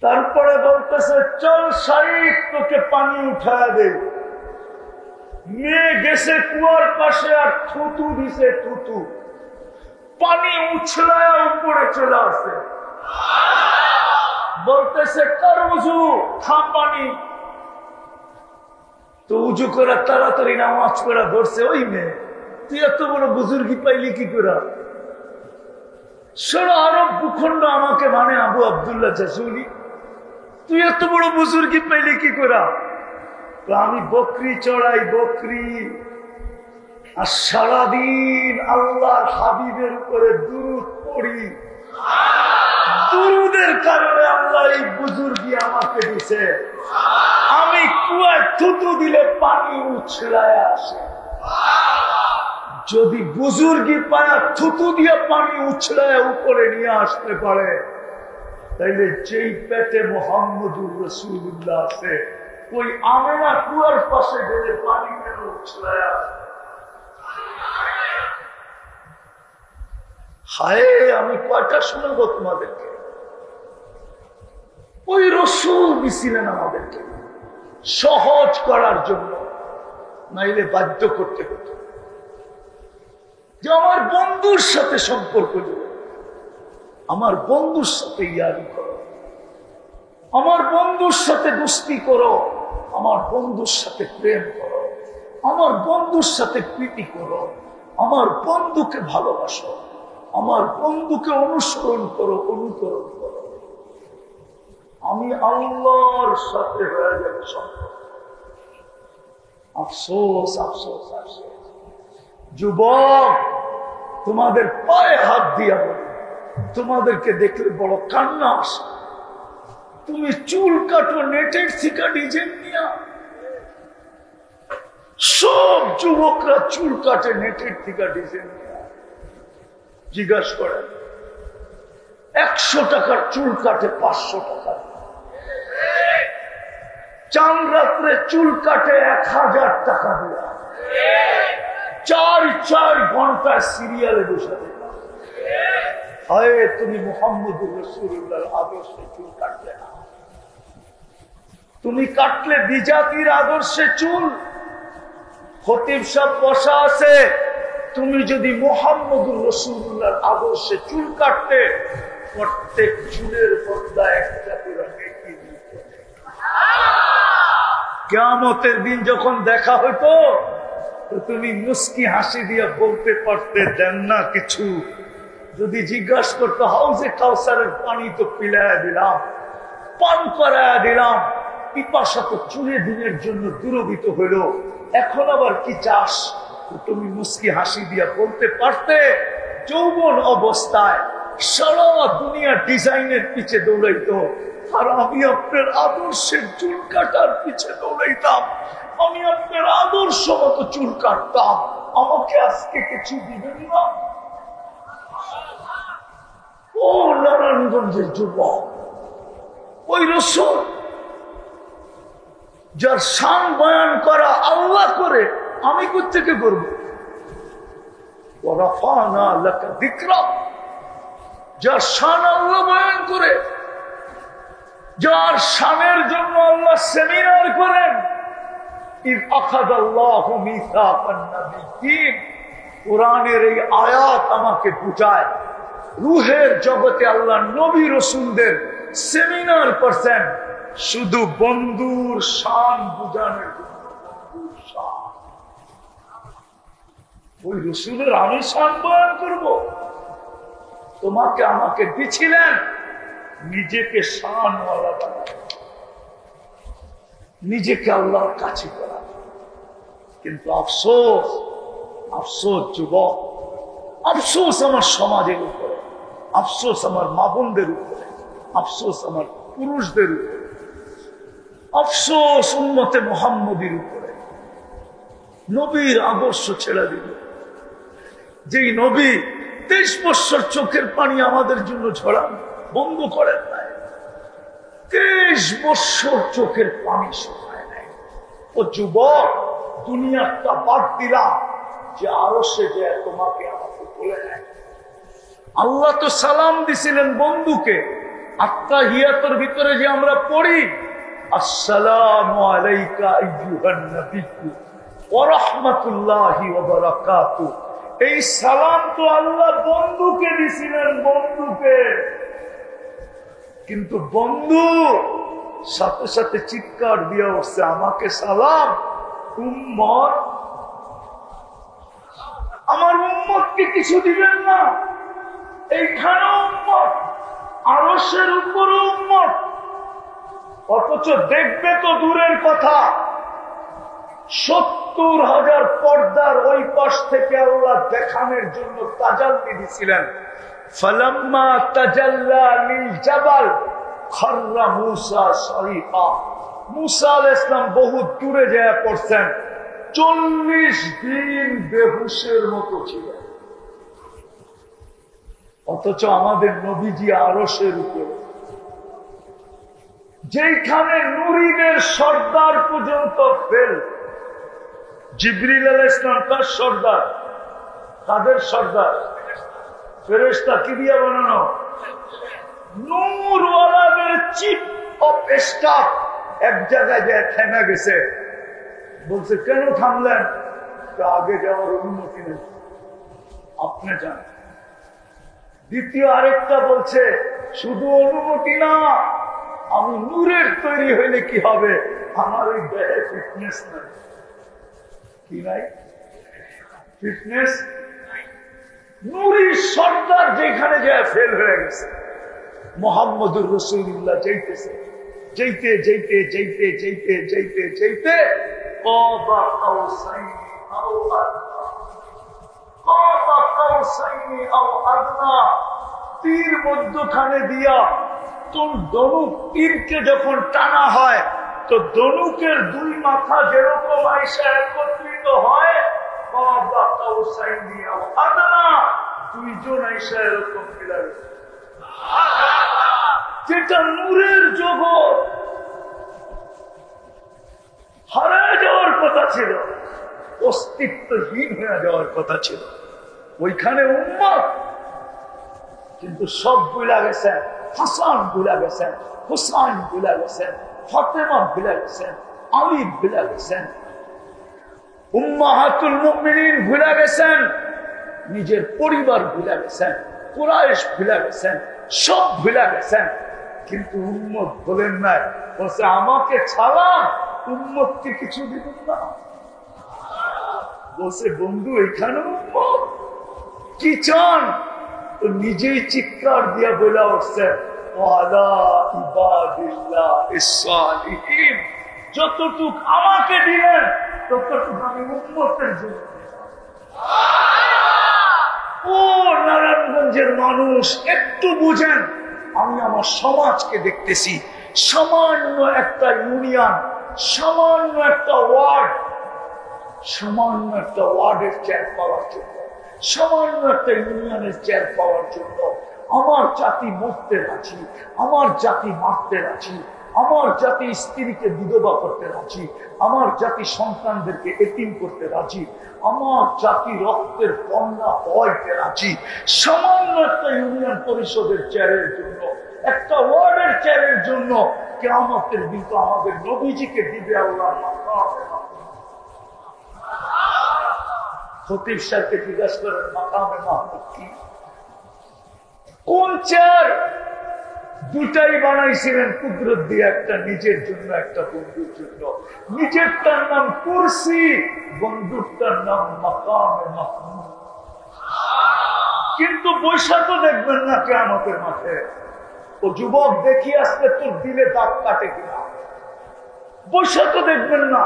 তারপরে বলতেছে, চল শাইখ তোকে পানি উঠায় দে। মেয়ে গেছে কুয়ার পাশে আর থুতু দিছে, থুতু পানি উছলায় উপরে চলে আসে। বলতেছে কার উজু, খা পানি। তো উজু করা তাড়াতাড়ি নামাজ পড়া ধরছে ওই মেয়ে। তুই এত বড় বুজুর্গি পাইলি কি করে? সারা আরব ভূখণ্ড আমাকে মানে আবু আব্দুল্লাহ জাসুলি, তুই এত বড় বুজুর্গি পাইলি কি করে? আমি বকরি চড়াই, বকরি, আর সারাদিন আল্লাহর হাবিবের উপরে দুরূদ পড়ি। দুরূদের কারণে আল্লাহ এই বুজুর্গি আমাকে দিছে। আমি কুয়ায় থুতু দিলে পানি উছলায় আসে। যদি বুজুর্গি পায়া থুতু দিয়ে পানি উছলায় উপরে নিয়ে আসতে পারে, তাইলে যেই পেটে মুহাম্মদুর রাসূলুল্লাহ আছে, ওই আমেনা কুয়ার পাশে গেলে পানি মেরে উছলায় আসে। হায়, আমি কয়টা শোনাবো তোমাদেরকে? ওই রসূল দিছিলেন আমাদেরকে সহজ করার জন্য, নাইলে বাধ্য করতে হতো যে আমার বন্ধুর সাথে সম্পর্ক নেই, আমার বন্ধুর সাথে ইয়ারি করো, আমার বন্ধুর সাথে দোস্তি করো, আমার বন্ধুর সাথে প্রেম করো, আমার বন্ধুর সাথে প্রীতি করো, আমার বন্ধুকে ভালোবাসো, আমার বন্ধুকে অনুসরণ করো, অনুকরণ করো। আমি আল্লাহর সাথে হয়ে যাবে সম্পর্ক। আফসোস, আফসোস, আফসোস। যুবক, তোমাদের পায়ে হাত দিয়া বলি, তোমাদেরকে দেখলে বড় কান্না আসে। তুমি চুল কাটো নেটের থেকে ডিজাইন নিয়া। সব যুবকরা চুল কাটে নেটের থেকে ডিজাইন নিয়া। জিজ্ঞাসা করেন, 100 টাকার চুল কাটে 500 টাকা। চাঁদ রাত্রে চুল কাটে 1000 টাকা দিয়া। 4 ঘন্টায় সিরিয়ালে বসে দিলাম। হায়, তুমি মুহাম্মদুর রাসূলুল্লাহর আদর্শে চুল কাটলে না। তুমি কাটলে বিজাতির আদর্শে চুল। খতিব সাহেব বসা আছে, তুমি যদি মুহাম্মদুর রাসূলুল্লাহর আদর্শে চুল কাটতে, প্রত্যেক চুলের বদলা একটা করে নেকি দিত। কিয়ামতের দিন যখন দেখা হইতো, তুমি মুস্কি হাসি দিয়ে বলতে পারতে, দেন না কিছু। যদি জিজ্ঞাসা করতো, হাউজে কাউসারের পানি তো পিলাইয়া দিলাম, পান করায়া দিলাম, পিপাসা তো 40 দিনের জন্য দূরীভূত হইল, এখন আবার কি চাস? তুমি মুস্কি হাসি দিয়ে বলতে পারতে, যৌবন অবস্থায় সারা দুনিয়া ডিজাইনের পিছে দৌড়াইতো, আর আমি আপনার আদর্শের চুল কাটার পিছে দৌড়াইতাম, আমি আপনার আদর্শ মতো চুল কাটতাম, আমাকে আজকে কিছু দিবেন না? ও নারায়ণগঞ্জের যুবক, ওই রাসূল যার শান বয়ান করা আল্লাহ করে, আমি কোত্থেকে করব? ওয়ারাফানা লাকা যিকরাক, যার শান আল্লাহ বয়ান করে, যার শানের জন্য আল্লাহ সেমিনার করেন। ইয আখাযাল্লাহু মিসাকান নাবিয়্যিন, কোরআনের এই আয়াত আমাকে বুঝায়, রূহের জগতে আল্লাহ নবী রাসূলদের সেমিনার করছেন শুধু বন্ধুর শান বুঝানোর জন্য। বন্ধুর শান, ওই রাসূলের আমি শান বয়ান করব? তোমাকে আমাকে দিছিলেন নিজেকে শানওয়ালা বানাতে, নিজেকে আল্লাহর কাছে করা। কিন্তু আফসোস, আফসোস যুবক, আফসোস আমার সমাজের উপরে, আফসোস আমার মা বোনদের উপরে, আফসোস আমার পুরুষদের উপরে, আফসোস উম্মতে মুহাম্মদীর উপরে। নবীর আদর্শ ছেড়ে দিল, যেই নবী 23 বছর চোখের পানি আমাদের জন্য ঝরান, বন্ধ করেন নাই। 30 বছর চোখের পানি শুকায় নাই। ও যুবক, দুনিয়াটা বাদ দিলাম যে আরো সে যে তোমাকে আমাকে বলে নেয়। আল্লাহ তো সালাম দিছিলেন বন্ধুকে। আত্তাহিয়াতুর ভিতরে যে আমরা পড়ি আসসালামু আলাইকা আইয়ুহান নাবিয়্যু ওয়া রাহমাতুল্লাহি ওয়া বারাকাতুহু, এই সালাম তো আল্লাহ বন্ধুকে দিছিলেন, বন্ধুকে। কিন্তু বন্ধু সাথে সাথে চিৎকার দিয়ে উঠছে, আমাকে সালাম উম্মত, আমার উম্মতকে কিছু দিবেন না? এইখানে উম্মত, আরশের উপর উম্মত, অথচ দেখবে তো দূরের কথা। 70,000 পর্দার ওই পাশ থেকে আল্লাহ দেখানোর জন্য তাজাল্লি দিছিলেন। ফালাম্মা তাজাল্লা লিল জাবাল খাররা মূসা সারিকা, মূসা আলাইহিস সালাম বহু দূরে যায় পড়ছেন। 40 দিন বেহুশের মতো ছিলেন। অথচ আমাদের নবীজি আরশের উপরে, যেখানে নুরীদের সর্দার পর্যন্ত ফেল। জিবরিল আলাইহিস সালাম তার সর্দার, তাদের সর্দার ফেরেশতা কি দিয়ে বানানো? নূরওয়ালাদের চিফ অফ স্টাফ এক জায়গায় যায় থেমে গেছে। বলছে কেন থামলেন? আগে যাওয়ার অনুমতি নেই, আপনি যান। দ্বিতীয় আরেকটা বলছে শুধু অনুমতি না, আমি নূরের তৈরি হইলে কি হবে? আমার ওই দেহে ফিটনেস নাই। কি নাই? ফিটনেস। নূরের সর্দার যেখানে যায় ফেল হয়ে গেছে। মুহাম্মদুর রাসূলুল্লাহ যাইতেছে, যাইতে যাইতে যাইতে যাইতে যাইতে যাইতে কাবা কাউসাইনি আও আদনা, কাবা কাউসাইনি আও আদনা, তীর মধ্যখানে দিয়া তোর ধনুক, তীরকে যখন টানা হয় তো ধনুকের দুই মাথা যেরকম আইসা একত্রিত হয়, কাবা কাউসাইনি আও আদনা, দুইজন আইসা এরকম মিলাবে। যেটা নূরের জগৎ, হারায় যাওয়ার কথা ছিল, অস্তিত্বহীন হয়ে যাওয়ার কথা ছিল, ওইখানে উম্মত। কিন্তু সব ভুলা গেছেন। হাসান ভুলা গেছেন, হুসাইন ভুলা গেছেন, ফাতেমা ভুলা গেছেন, আলী ভুলা গেছেন, উম্মাহাতুল মুমিনিন ভুলা গেছেন, নিজের পরিবার ভুলা গেছেন, কুরাইশ ভুলা গেছেন, সব ভুলা গেছেন। কিন্তু উম্মত বলেন নাই। বলছে আমাকে ছাড়া উম্মতকে কিছু দিবেন না। বলছে বন্ধু এখানে উম্মত কি চান? তো নিজেই চিৎকার দিয়া বলে উঠছে ওয়ালা ইবাদিল্লাহিস সালিহিন, যতটুক আমাকে দিলেন ততটুক আমি উম্মতের জন্য। ও নারায়ণগঞ্জের মানুষ একটু বুঝেন, আমি আমার সমাজকে দেখতেছি। সামান্য একটা ইউনিয়ন, সামান্য একটা ওয়ার্ড, সামান্য একটা ওয়ার্ডের চেয়ার পাওয়ার জন্য, সামান্য একটা ইউনিয়নের চেয়ার পাওয়ার জন্য আমার জাতি মরতে রাজি, আমার জাতি মারতে রাজি, আমার জাতি স্ত্রীকে বিধবা করতে রাজি, আমার জাতি সন্তানদেরকে এতিম করতে রাজি, আমার জাতি রক্তের বন্যা হওয়াইতে রাজি। সামান্য একটা ইউনিয়ন পরিষদের চেয়ারের জন্য, একটা ওয়ার্ডের চেয়ারের জন্য কিয়ামতের দিন তো আমাদের নবীজিকে দিবে আল্লাহ। খতিব সাহেবকে জিজ্ঞাসা করেন মাকামে মাহমুদ কি? কোন চেয়ার? দুটাই বানাইছিলেন কুদরত দিয়ে, একটা নিজের জন্য, একটা বন্ধুর জন্য। নিজেরটার নাম কুরসি, বন্ধুরটার নাম মাকামে মাহমুদ। কিন্তু বৈশাখ দেখবেন না কিয়ামতের মাঠে। ও যুবক দেখি আসলে তোর দিলে দাঁত কাটে কিনা, বৈশাখ দেখবেন না।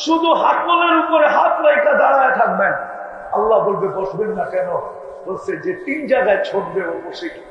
শুধু হাতলের উপরে হাত রেখা দাঁড়ায় থাকবেন। আল্লাহ বলবে বসবেন না কেন? বলছে যে 3 জায়গায় ছড়বে ও বসে কি?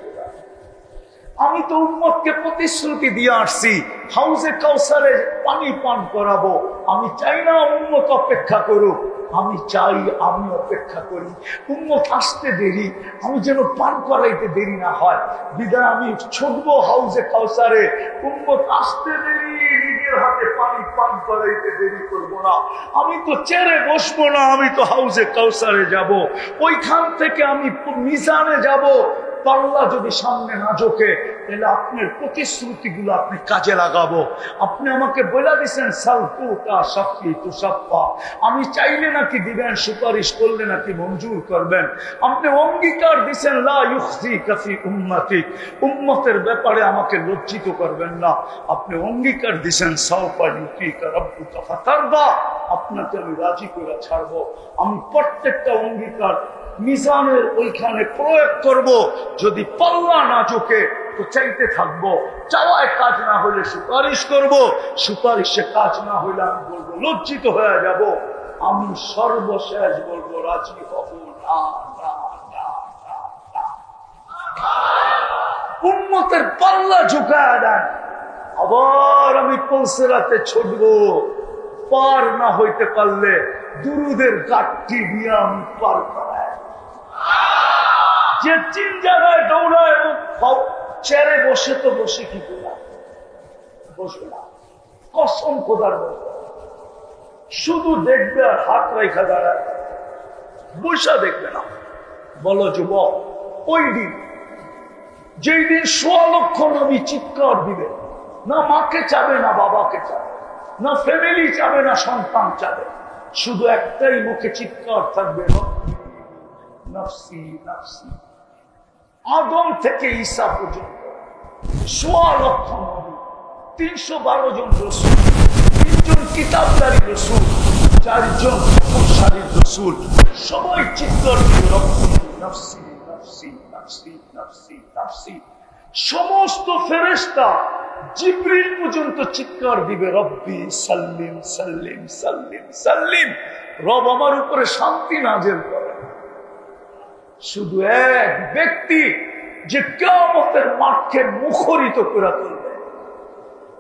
আমি তো উম্মতকে প্রতিশ্রুতি দিয়ে আসছি হাউজে কাউসারে পানি পান করাবো। আমি চাই না উম্মত অপেক্ষা করুক, আমি চাই আমি অপেক্ষা করি। উম্মত আসতে দেরি, আমি যেন পান করাইতে দেরি না হয়, বিদায় আমি ছুটবো হাউজে কাউসারে। উম্মত আসতে দেরি, নিজের হাতে পানি পান করাইতে দেরি করবো না। আমি তো চেয়ারে বসবো না, আমি তো হাউজে কাউসারে যাব। ওইখান থেকে আমি মিজানে যাব। পাল্লা যদি সামনে না ঝোঁকে, তাহলে আপনার প্রতিশ্রুতিগুলো আপনি কাজে লাগাবো। আপনি আমাকে বলে দিচ্ছেন সালতুটা সাফি তু সাফা, আমি চাইলে নাকি দিবেন, সুপারিশ করলে নাকি মঞ্জুর করবেন। আপনি অঙ্গীকার দিচ্ছেন লা ইউখজিকা ফি উম্মতি, উম্মতের ব্যাপারে আমাকে লজ্জিত করবেন না। আপনি অঙ্গীকার দিচ্ছেন সাওফা ইউতিকা রাব্বুকা ফাতারদা, আপনাকে আমি রাজি করে ছাড়বো। আমি প্রত্যেকটা অঙ্গীকার মিজানের ওইখানে প্রয়োগ করব। যদি পাল্লা না ঝোঁকে তো চাইতে থাকবো, চাওয়ায় কাজ না হলে সুপারিশ করব, সুপারিশে কাজ না হলে আমি বলবো লজ্জিত হয়ে যাব। আমি সর্বশেষ বলবো রাজি হব না। উম্মতের পাল্লা ঝুঁকায় দেন, আবার আমি পৌঁছাতে ছুটবো। পার না হইতে পারলে দুরুদের গাঠটি দিয়ে আমি পার করাই। যে 3 জায়গায় দৌড়ায় এবং চেয়ারে বসে তো বসে কি করলাম, বসবে না। কসম খোদার মতো শুধু দেখবে আর হাত রেখা দাঁড়ায়, বসা দেখবে না। বলো যুবক, ওই দিন যেই দিন 1.25 লক্ষ নবী চিৎকার দিবে, না মাকে চাবে না বাবাকে চাবে, না ফ্যামিলি চাবে না সন্তান চাবে, শুধু একটাই মুখে চিৎকার থাকবে, নফসি নফসি। আদম থেকে ঈসা পর্যন্ত 1.25 লক্ষ নবী, 312 জন রসুল, 3 জন কিতাবদারী রসুল, 4 জন প্রকৌশলী রসুল, সবাই চিৎকার দিবে নফসি নফসি নফসি নফসি নফসি। সমস্ত ফেরেশতা জিবরিল পর্যন্ত চিৎকার দিবে রব্বি সাল্লিম সাল্লিম সাল্লিম সাল্লিম, রব আমার উপরে শান্তি নাযিল করে। শুধু এক ব্যক্তি যে কিয়ামতের মাঠকে মুখরিত করে তুলবে,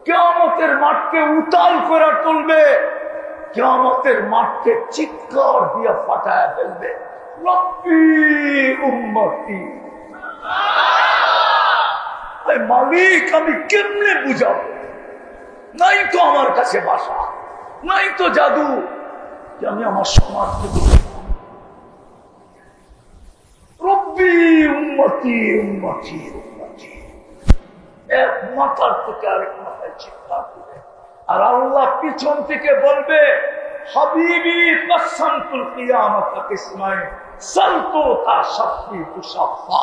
কিয়ামতের মাঠকে উতাল করে তুলবে, কিয়ামতের মাঠকে চিৎকার দিয়ে ফাটায় ফেলবে, রব্বি উম্মতি। মালিক আমি কেমনে বুঝাবো? নাই তো আমার কাছে ভাষা, নাই তো জাদু যে আমি আমার সমাজকে বুঝাবো। রব্বি উম্মতি উম্মতি উম্মতি, এক মাথার থেকে আরেক মাথায় চিৎকার দিবে। আর আল্লাহ পিছন থেকে বলবে হাবিবি কাসামতুল কিয়ামাতা কিসমাইন সালতুতা শাফি তুশাফা।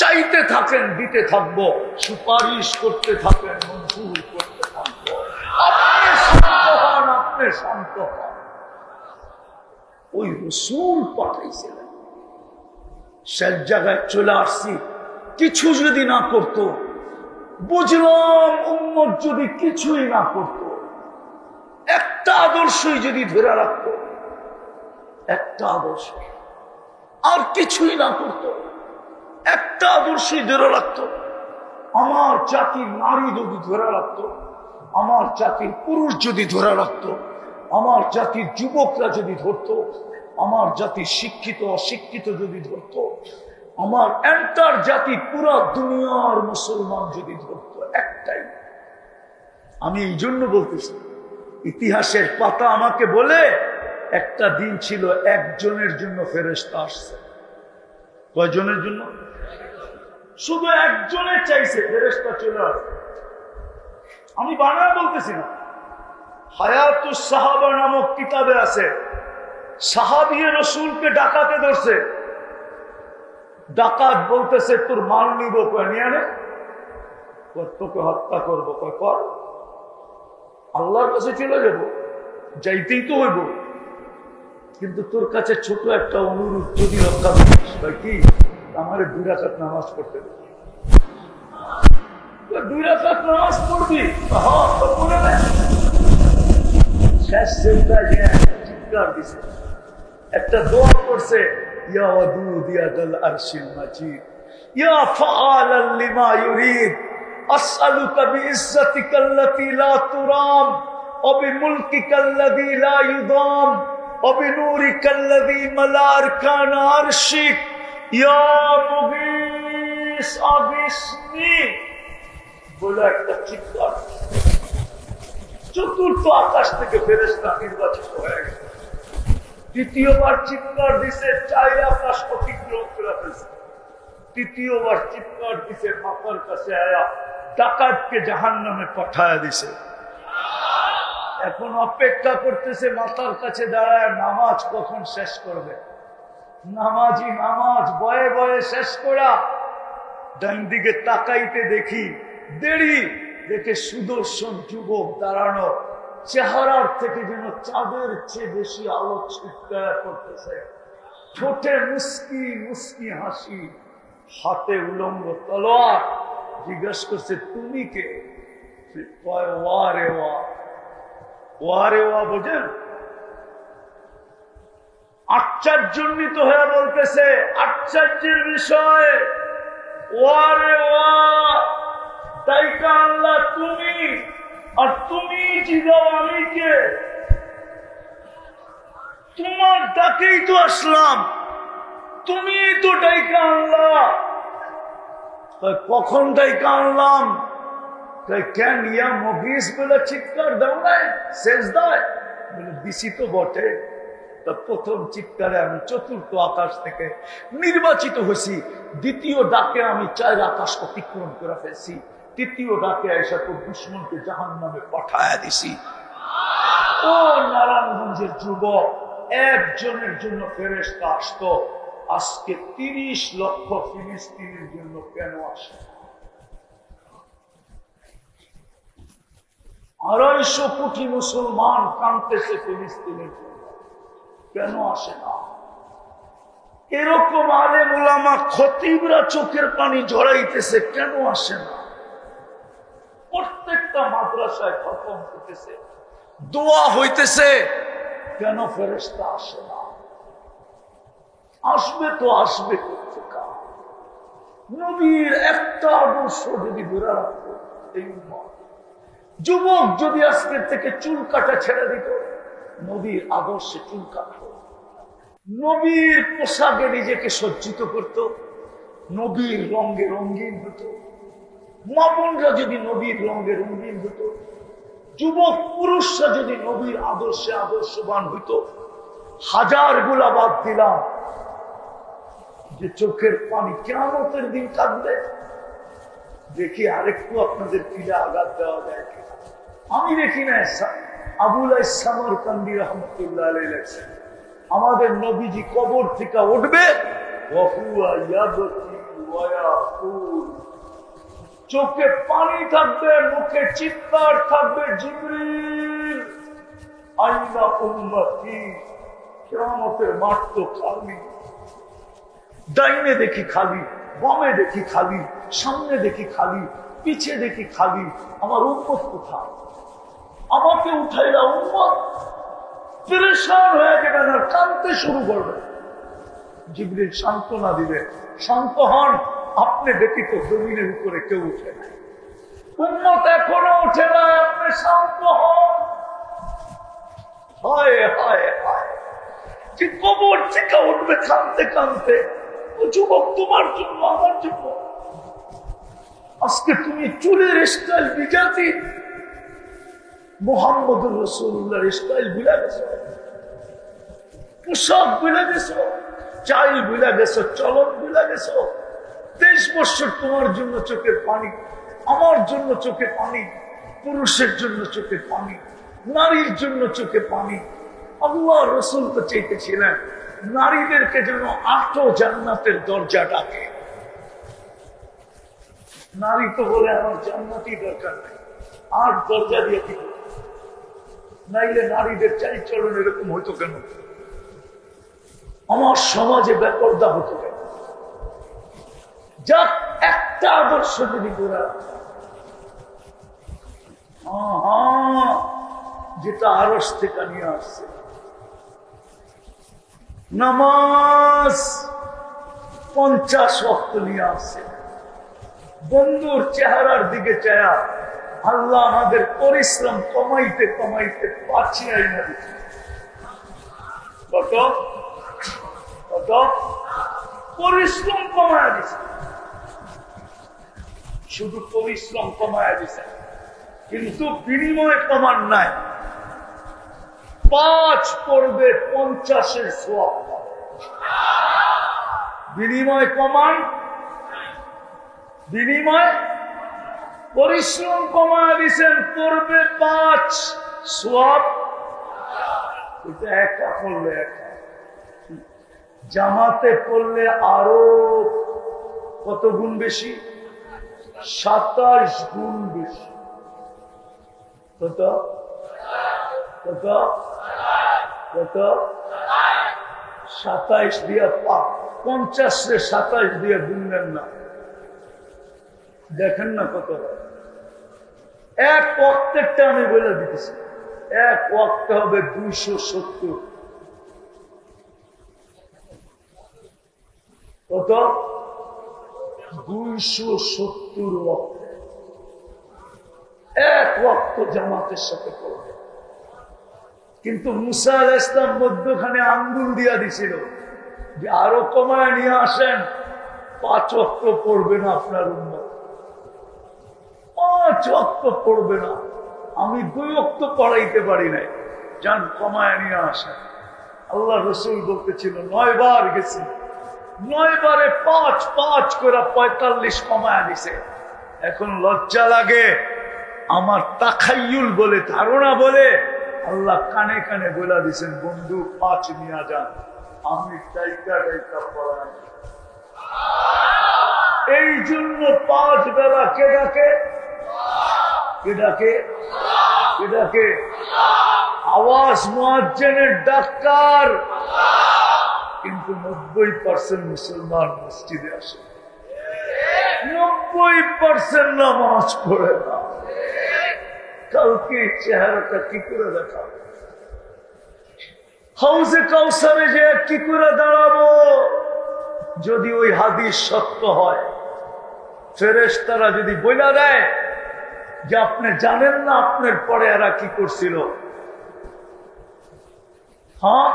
চাইতে থাকেন, দিতে থাকবো, সুপারিশ করতে থাকেন, মঞ্জুর করতে থাকবো। আপনি শান্ত হন, আপনি শান্ত হন। ওই রাসূল পাঠাইছিলেন, সব জায়গায় চলে আসছি। কিছু যদি না করতো, বুঝলাম উম্মত যদি কিছুই না করতো, একটা আদর্শই যদি ধরে রাখতো, একটা আদর্শ, আর কিছুই না করতো, একটা আদর্শই ধরে রাখতো, আমার জাতির নারী যদি ধরে রাখতো, আমার জাতির পুরুষ যদি ধরে রাখতো, আমার জাতির যুবকরা যদি ধরতো, আমার জাতির শিক্ষিত অশিক্ষিত যদি ধরতো, আমার এন্টার জাতি পুরা দুনিয়ার মুসলমান যদি ধরতো, একটাই। আমি এই জন্য বলতেছি, ইতিহাসের পাতা আমাকে বলে একটা দিন ছিল একজনের জন্য ফেরেশতা আসছে। কয়জনের জন্য? শুধু একজনের চাইছে, ফেরেশতা চলে আসছে। আমি বানায় বলতেছি না, হায়াতুস সাহাবা নামক কিতাবে আছে, সাহাবী রাসূলকে ডাকাতে ধরছে। ডাকাত বলতেছে তোর মাল নিব, কয় নিয়ে নে, তোকে হত্যা করবো, কয় কর, আল্লাহর কাছে চলে যাব, যাইতেই তো হইব, কিন্তু তোর কাছে ছোট একটা অনুরোধ যদি রক্ষা করিস। কি? আমার 2 রাকাত নামাজ পড়তে দেবে। 2 রাকাত নামাজ পড়বি? হ্যাঁ, তো পড়ে না। শেষ চিন্তায় চিৎকার দিছে, একটা দোয়া করছে, ইয়া ওয়াদুদ ইয়া দাল আরশিল মাজিদ ইয়া ফাআলান লিমা ইউরিদ আসআলুকা বিইজ্জাতিকাল্লাতী লা তুরাম ওয়া বিমুলকিকাল্লাযী লা ইউদাম ওয়া বিনূরিকাল্লাযী মালা আরকানা আরশিক ইয়া মুগীস আবিসনি বলে একটা চিৎকার। চতুর্থ আকাশ থেকে ফেরেশতা নির্বাচিত হয়ে গেছে। দ্বিতীয়বার চিৎকার দিছে, 4 আকাশ অতিক্রম করে ফেলছে। তৃতীয়বার চিৎকার দিছে, মাথার কাছে আয়া ডাকাতকে জাহান্নামে পাঠায়া দিছে। এখন অপেক্ষা করতেছে মাথার কাছে দাঁড়ায় নামাজ কখন শেষ করবে। নামাজি নামাজ বয়ে বয়ে শেষ করা, ডান দিকে তাকাইতে দেখি দেরি, দেখে সুদর্শন যুবক দাঁড়ানো, চেহারার থেকে যেন চাঁদের চেয়ে বেশি আলো ছিটকায়া করতেছে, ঠোঁটে মুস্কি মুস্কি হাসি, হাতে উলঙ্গ তলোয়ার। জিজ্ঞেস করছে তুমি কে? ওয়া রে ওয়া, ওয়া রে ওয়া বোঝেন? আশ্চর্যান্বিত হয়ে বলতেছে, আশ্চর্যের বিষয়, ওয়া রে ওয়া, তাই আল্লাহ তুমি, আর তুমি জিগাও আমি কে? তোমার ডাকেই তো আসলাম, তুমি তো ডাইকা আনলা। কখন ডাইকা আনলাম? কেন ইয়া মুগীস বলে চিৎকার দাও নাই সেজদায়? বলে দিছি তো বটে। প্রথম চিৎকারে আমি চতুর্থ আকাশ থেকে নির্বাচিত হয়েছি, দ্বিতীয় ডাকে আমি 4 আকাশ অতিক্রম করে ফেলছি, তৃতীয় ডাকে এসে তো দুশ্মনকে জাহান্নামে পাঠায়া দিছি। ও নারায়ণগঞ্জের যুবক, একজনের জন্য ফেরেশতা আসতো, আজকে 30 লক্ষ ফিলিস্তিনের জন্য কেন আসে? 250 কোটি মুসলমান কাঁদতেছে ফিলিস্তিনের জন্য, কেন আসে না? এরকম আলেম উলামা খতিবরা চোখের পানি ঝরাইতেছে, কেন আসে না? প্রত্যেকটা মাদ্রাসায় খতম হইতেছে, দোয়া হইতেছে, কেন ফেরেশতা আসে না? আসবে তো আসবে কোথেকে? নবীর একটা আদর্শ যদি ধরে রাখতো এই উম্মত, যুবক যদি আজকের থেকে চুল কাটা ছেড়ে দিত, নবীর আদর্শে চুল কাটত, নবীর পোশাকে নিজেকে সজ্জিত করত, নবীর রঙে রঙিন হতো, মা বোনরা যদি নবীর রঙে রঙিন হতো, যুবক পুরুষরা যদি নবীর আদর্শে আদর্শবান হইত, হাজার গুলা বাদ দিলাম যে চোখের পানি কিয়ামতের দিন কাঁদবে। দেখি আরেকটু আপনাদের পিলে আঘাত দেওয়া যায় কিনা। আমি দেখি না, আবুল সামরকান্দি রহমতুল্লাহ আলাইহি লেখছেন, আমাদের নবীজি কবর থেকে উঠবে, চোখে পানি থাকবে, মুখে চিৎকার থাকবে, জিবরিল আইনা উম্মতি। কিয়ামতের মাঠ তো খালি, ডাইনে দেখি খালি, বামে দেখি খালি, সামনে দেখি খালি, পিছে দেখি খালি, আমার উম্মত কোথায়? আমাকে উঠাইলা উম্মত পেরেশান হয়ে যাবেন আর কাঁদতে শুরু করবে। জিবরিল সান্ত্বনা দিবে, শান্ত হন, আপনি ব্যতীত জমিনের উপরে কেউ উঠে নাই, উম্মত এখনো উঠে নাই, আপনি শান্ত হন। হায় হায় হায়, যে কবর থেকে উঠবে কাঁদতে কাঁদতে। ও যুবক, তোমার জন্য, আমার জন্য। আজকে তুমি চুলের স্টাইল বিজাতি, মুহাম্মদুর রাসূলুল্লাহর স্টাইল ভুলে গেছো, পোশাক ভুলে গেছো, চাল ভুলে গেছো, চলন ভুলে গেছো। 23 বছর তোমার জন্য চোখের পানি, আমার জন্য চোখে পানি, পুরুষের জন্য চোখে পানি, নারীর জন্য চোখে পানি। আল্লাহ রাসূল তো চাইতেছিলেন নারীদেরকে যেন 8 জান্নাতের দরজা ডাকে। নারী তো বলে আমার জান্নাতি দরকার নেই, 8 দরজা দিয়ে দিব, নাইলে নারীদের চাই চলন এরকম হইতো কেন? আমার সমাজে বেপরদা হতো কেন? যাক, একটা আদর্শ যদি গোড়া, যেটা আরশ থেকে নিয়ে আসছে, নামাজ 50 ওয়াক্ত নিয়ে আসছে, বন্ধুর চেহারার দিকে চায়া আল্লাহ আমাদের পরিশ্রম কমাইতে কমাইতে পাচ্ছিয়াই না দিচ্ছে। কত কত পরিশ্রম কমায়া দিছে, শুধু পরিশ্রম কমায়া দিছে, কিন্তু বিনিময় কমান নাই। 5 পড়বে 50-এর সওয়াব, বিনিময় কমান, বিনিময় পরিশ্রম কমায়া দিছেন, পড়বে 5 সওয়াব। এটা একা পড়লে, একা জামাতে পড়লে আরো কত গুণ বেশি, 27 গুণ বেশি। কত কত কত 27 দিয়া 50-এ 27 দিয়ে গুনলেন না, দেখেন না কত। এক ওয়াক্তেরটা আমি বলে দিতেছি, এক ওয়াক্ত হবে 270। কত 270 ওয়াক্ত, এক ওয়াক্ত জামাতের সাথে পড়বে। কিন্তু মুসা আলাইহিস সালাম মধ্যখানে আঙ্গুল দিয়া দিছিল যে আরো কমায় নিয়ে আসেন, 5 ওয়াক্ত পড়বে না আপনার উম্মত, 5 ওয়াক্ত পড়বে না। আমি 2 ওয়াক্ত পড়াইতে পারি নাই, যান কমায় নিয়ে আসেন। আল্লাহ রসুল বলতেছিল 9 বার গেছি, 9 বারে 5 করে 45 কমায় দিছে। এখন লজ্জা লাগে, আমার তাখাইয়ুল বলে, ধারণা বলে আল্লাহ কানে কানে বলে দিছেন, বন্ধু 5 নিয়ে যান। আমি টাইকা টাইকা পড়াই। এই জন্য 5 বেলা কে ডাকে, কে ডাকে, কে ডাকে? আওয়াজ মুয়াজ্জিনের ডাক্তার, কিন্তু 90% মুসলমান মসজিদে আসে, 90% নামাজ পড়ে না। কালকে চেহারাটা কি করে দেখাবো? হাউজে কাউসারে যে কি করে দাঁড়াবো? যদি ওই হাদিস সত্য হয়, ফেরেশতারা যদি বইলা দেয় যে আপনি জানেন না আপনার পরে এরা কি করছিল, হ্যাঁ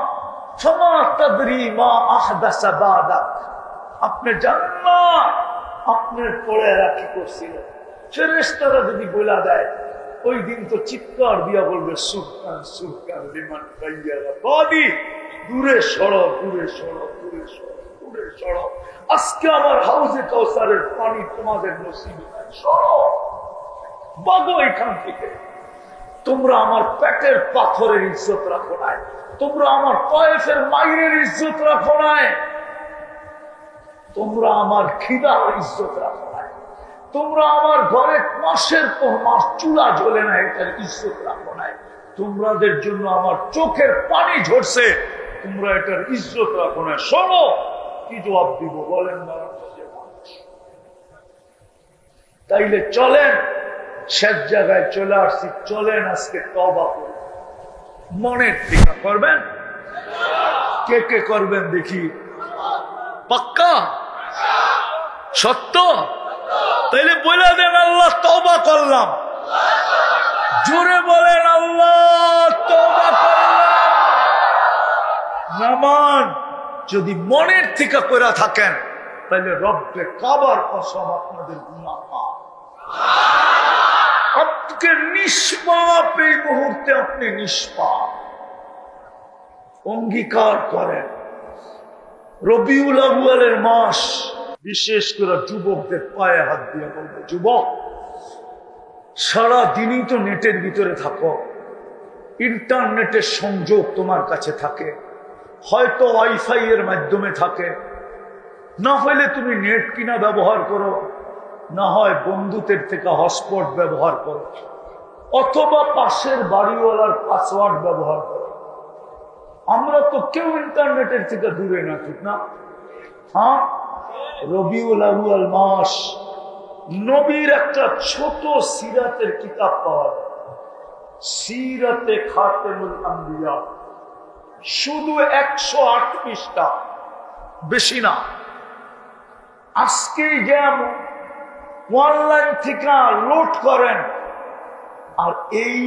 ফামা তাদরি মা আহদাসা বাদাক, আপনি জানেন না আপনার পরে এরা কি করছিল, ফেরেশতারা যদি বইলা দেয়, ওই দিন তো চিৎকার দিয়া বলবে সুবহান সুবহান লিমান গায়্যারা বাদি, দূরে সরো, দূরে সরো, দূরে সরো, দূরে সরো। আজকে আমার হাউজে কাউসারের পানি তোমাদের নসিবে নাই, সরো, বাগো এখান থেকে। তোমরা আমার পেটের পাথরের ইজ্জত রাখো নাই, তোমরা আমার পয়েসের মাইরের ইজ্জত রাখো নাই, তোমরা আমার খিদার ইজ্জত রাখো নাই, তোমরা আমার ঘরে মাসের পর মাস চুলা জ্বলে না এটার ইজ্জত রাখো নাই, তোমাদের জন্য আমার চোখের পানি ঝরছে, তোমরা এটার ইজ্জত রাখো না। শোনো কি জবাব দিব বলেন না? তাইলে চলেন, শেষ জায়গায় চলে আসছি, চলেন আজকে তওবা করি। মনের থেকে করবেন? কে কে করবেন দেখি? পাক্কা সত্য? তাইলে বলে দেন আল্লাহ তওবা করলাম, জোরে বলেন আল্লাহ তওবা করলাম। নামান যদি মনের থেকে করে থাকেন, তাহলে রব্বে কাবার কসম আপনাদের গুনাহ মাফ। আপনি নিষ্পাপ, এই মুহূর্তে আপনি নিষ্পাপ, অঙ্গীকার করেন। রবিউল আউয়ালের মাস, বিশেষ করে যুবকদের পায়ে হাত দিয়ে বলবো, যুবক সারা দিনই তো নেটের ভিতরে থাকো, ইন্টারনেটের সংযোগ তোমার কাছে থাকে, হয়তো ওয়াইফাই এর মাধ্যমে থাকে, না হলে তুমি নেট কিনা ব্যবহার করো, না হয় বন্ধুদের থেকে হটস্পট ব্যবহার করো, অথবা পাশের বাড়িওয়ালার পাসওয়ার্ড ব্যবহার করো। আমরা তো কেউ ইন্টারনেটের থেকে দূরে না, ঠিক না? হ্যাঁ, রবিউল আউয়াল মাস, নবীর একটা ছোট সিরাতের কিতাব পাওয়া যায়, সিরাতে খাতেমুল আম্বিয়া, শুধু 108 পৃষ্ঠা, বেশি না। আজকে যেমন অনলাইন থেকে লোড করেন, আর এই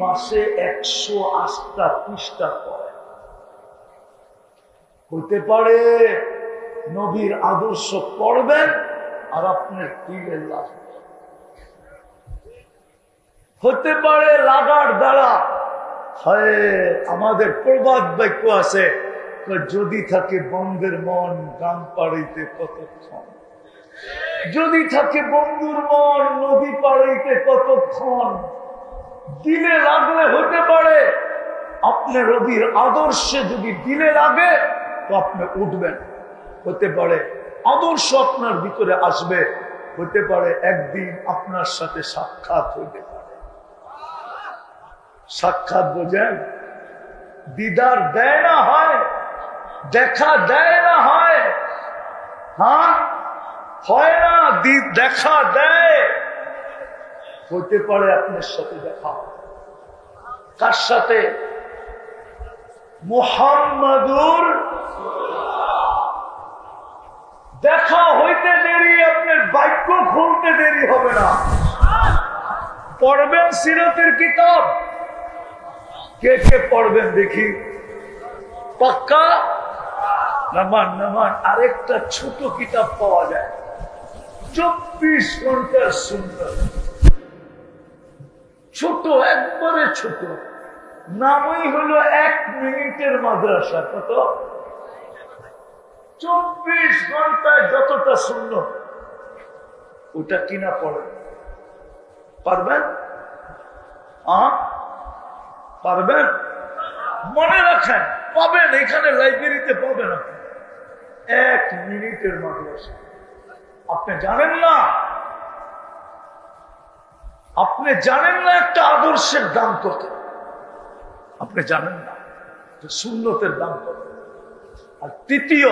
মাসে 108টা পৃষ্ঠা পড়েন। হতে পারে নবীর আদর্শ পড়বেন আর আপনার দিলে লাগবে। হতে পারে লাগার দ্বারা হয়। আমাদের প্রবাদ বাক্য আছে, যদি থাকে বন্ধের মন গান পাড়াইতে কতক্ষণ, যদি থাকে বন্ধুর মন নদী পাড়াইতে কতক্ষণ। দিলে লাগলে হতে পারে আপনার রবির আদর্শে যদি দিলে লাগে তো আপনি উঠবেন। হতে পারে আদর্শ আপনার ভিতরে আসবে, হতে পারে একদিন আপনার সাথে সাক্ষাৎ হইতে পারে। সাক্ষাৎ বোঝেন, দিদার দেয় না হয়, দেখা দেয় না হয়, হ্যাঁ হয় না, দেখা দেয়। হতে পারে আপনার সাথে দেখা, কার সাথে? মুহাম্মাদুর। দেখা হইতে দেরি, আপনার বাক্য খুলতে দেরি হবে না। পড়বেন সিরাতের কিতাব, কে কে পড়বেন দেখি? পাক্কা? নামান নামান। আরেকটা ছোট কিতাব পাওয়া যায়, 24 ঘন্টার সুন্দর, ছোট, একবারে ছোট, নামই হলো 1 মিনিটের মাদ্রাসা। কত? 24 ঘন্টায় যতটা সুন্দর, ওটা কিনা পড়ে পারবেন? পারবেন? মনে রাখেন, পাবেন, এখানে লাইব্রেরিতে পাবেন। 1 মিনিটের মাদ্রাসা। আপনি জানেন না, আপনি জানেন না একটা আদর্শের দাম কত। আপনি জানেন না সুন্নতের দাম কত। আর তৃতীয়,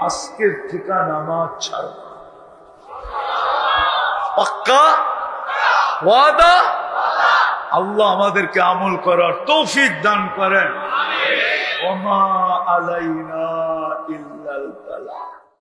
আজকের থেকে নামাজ ছাড়ব। পাক্কা ওয়াদা? আল্লাহ আমাদেরকে আমল করার তৌফিক দান করেন। ওমা আলাইনা ইল্লাল বালাগ।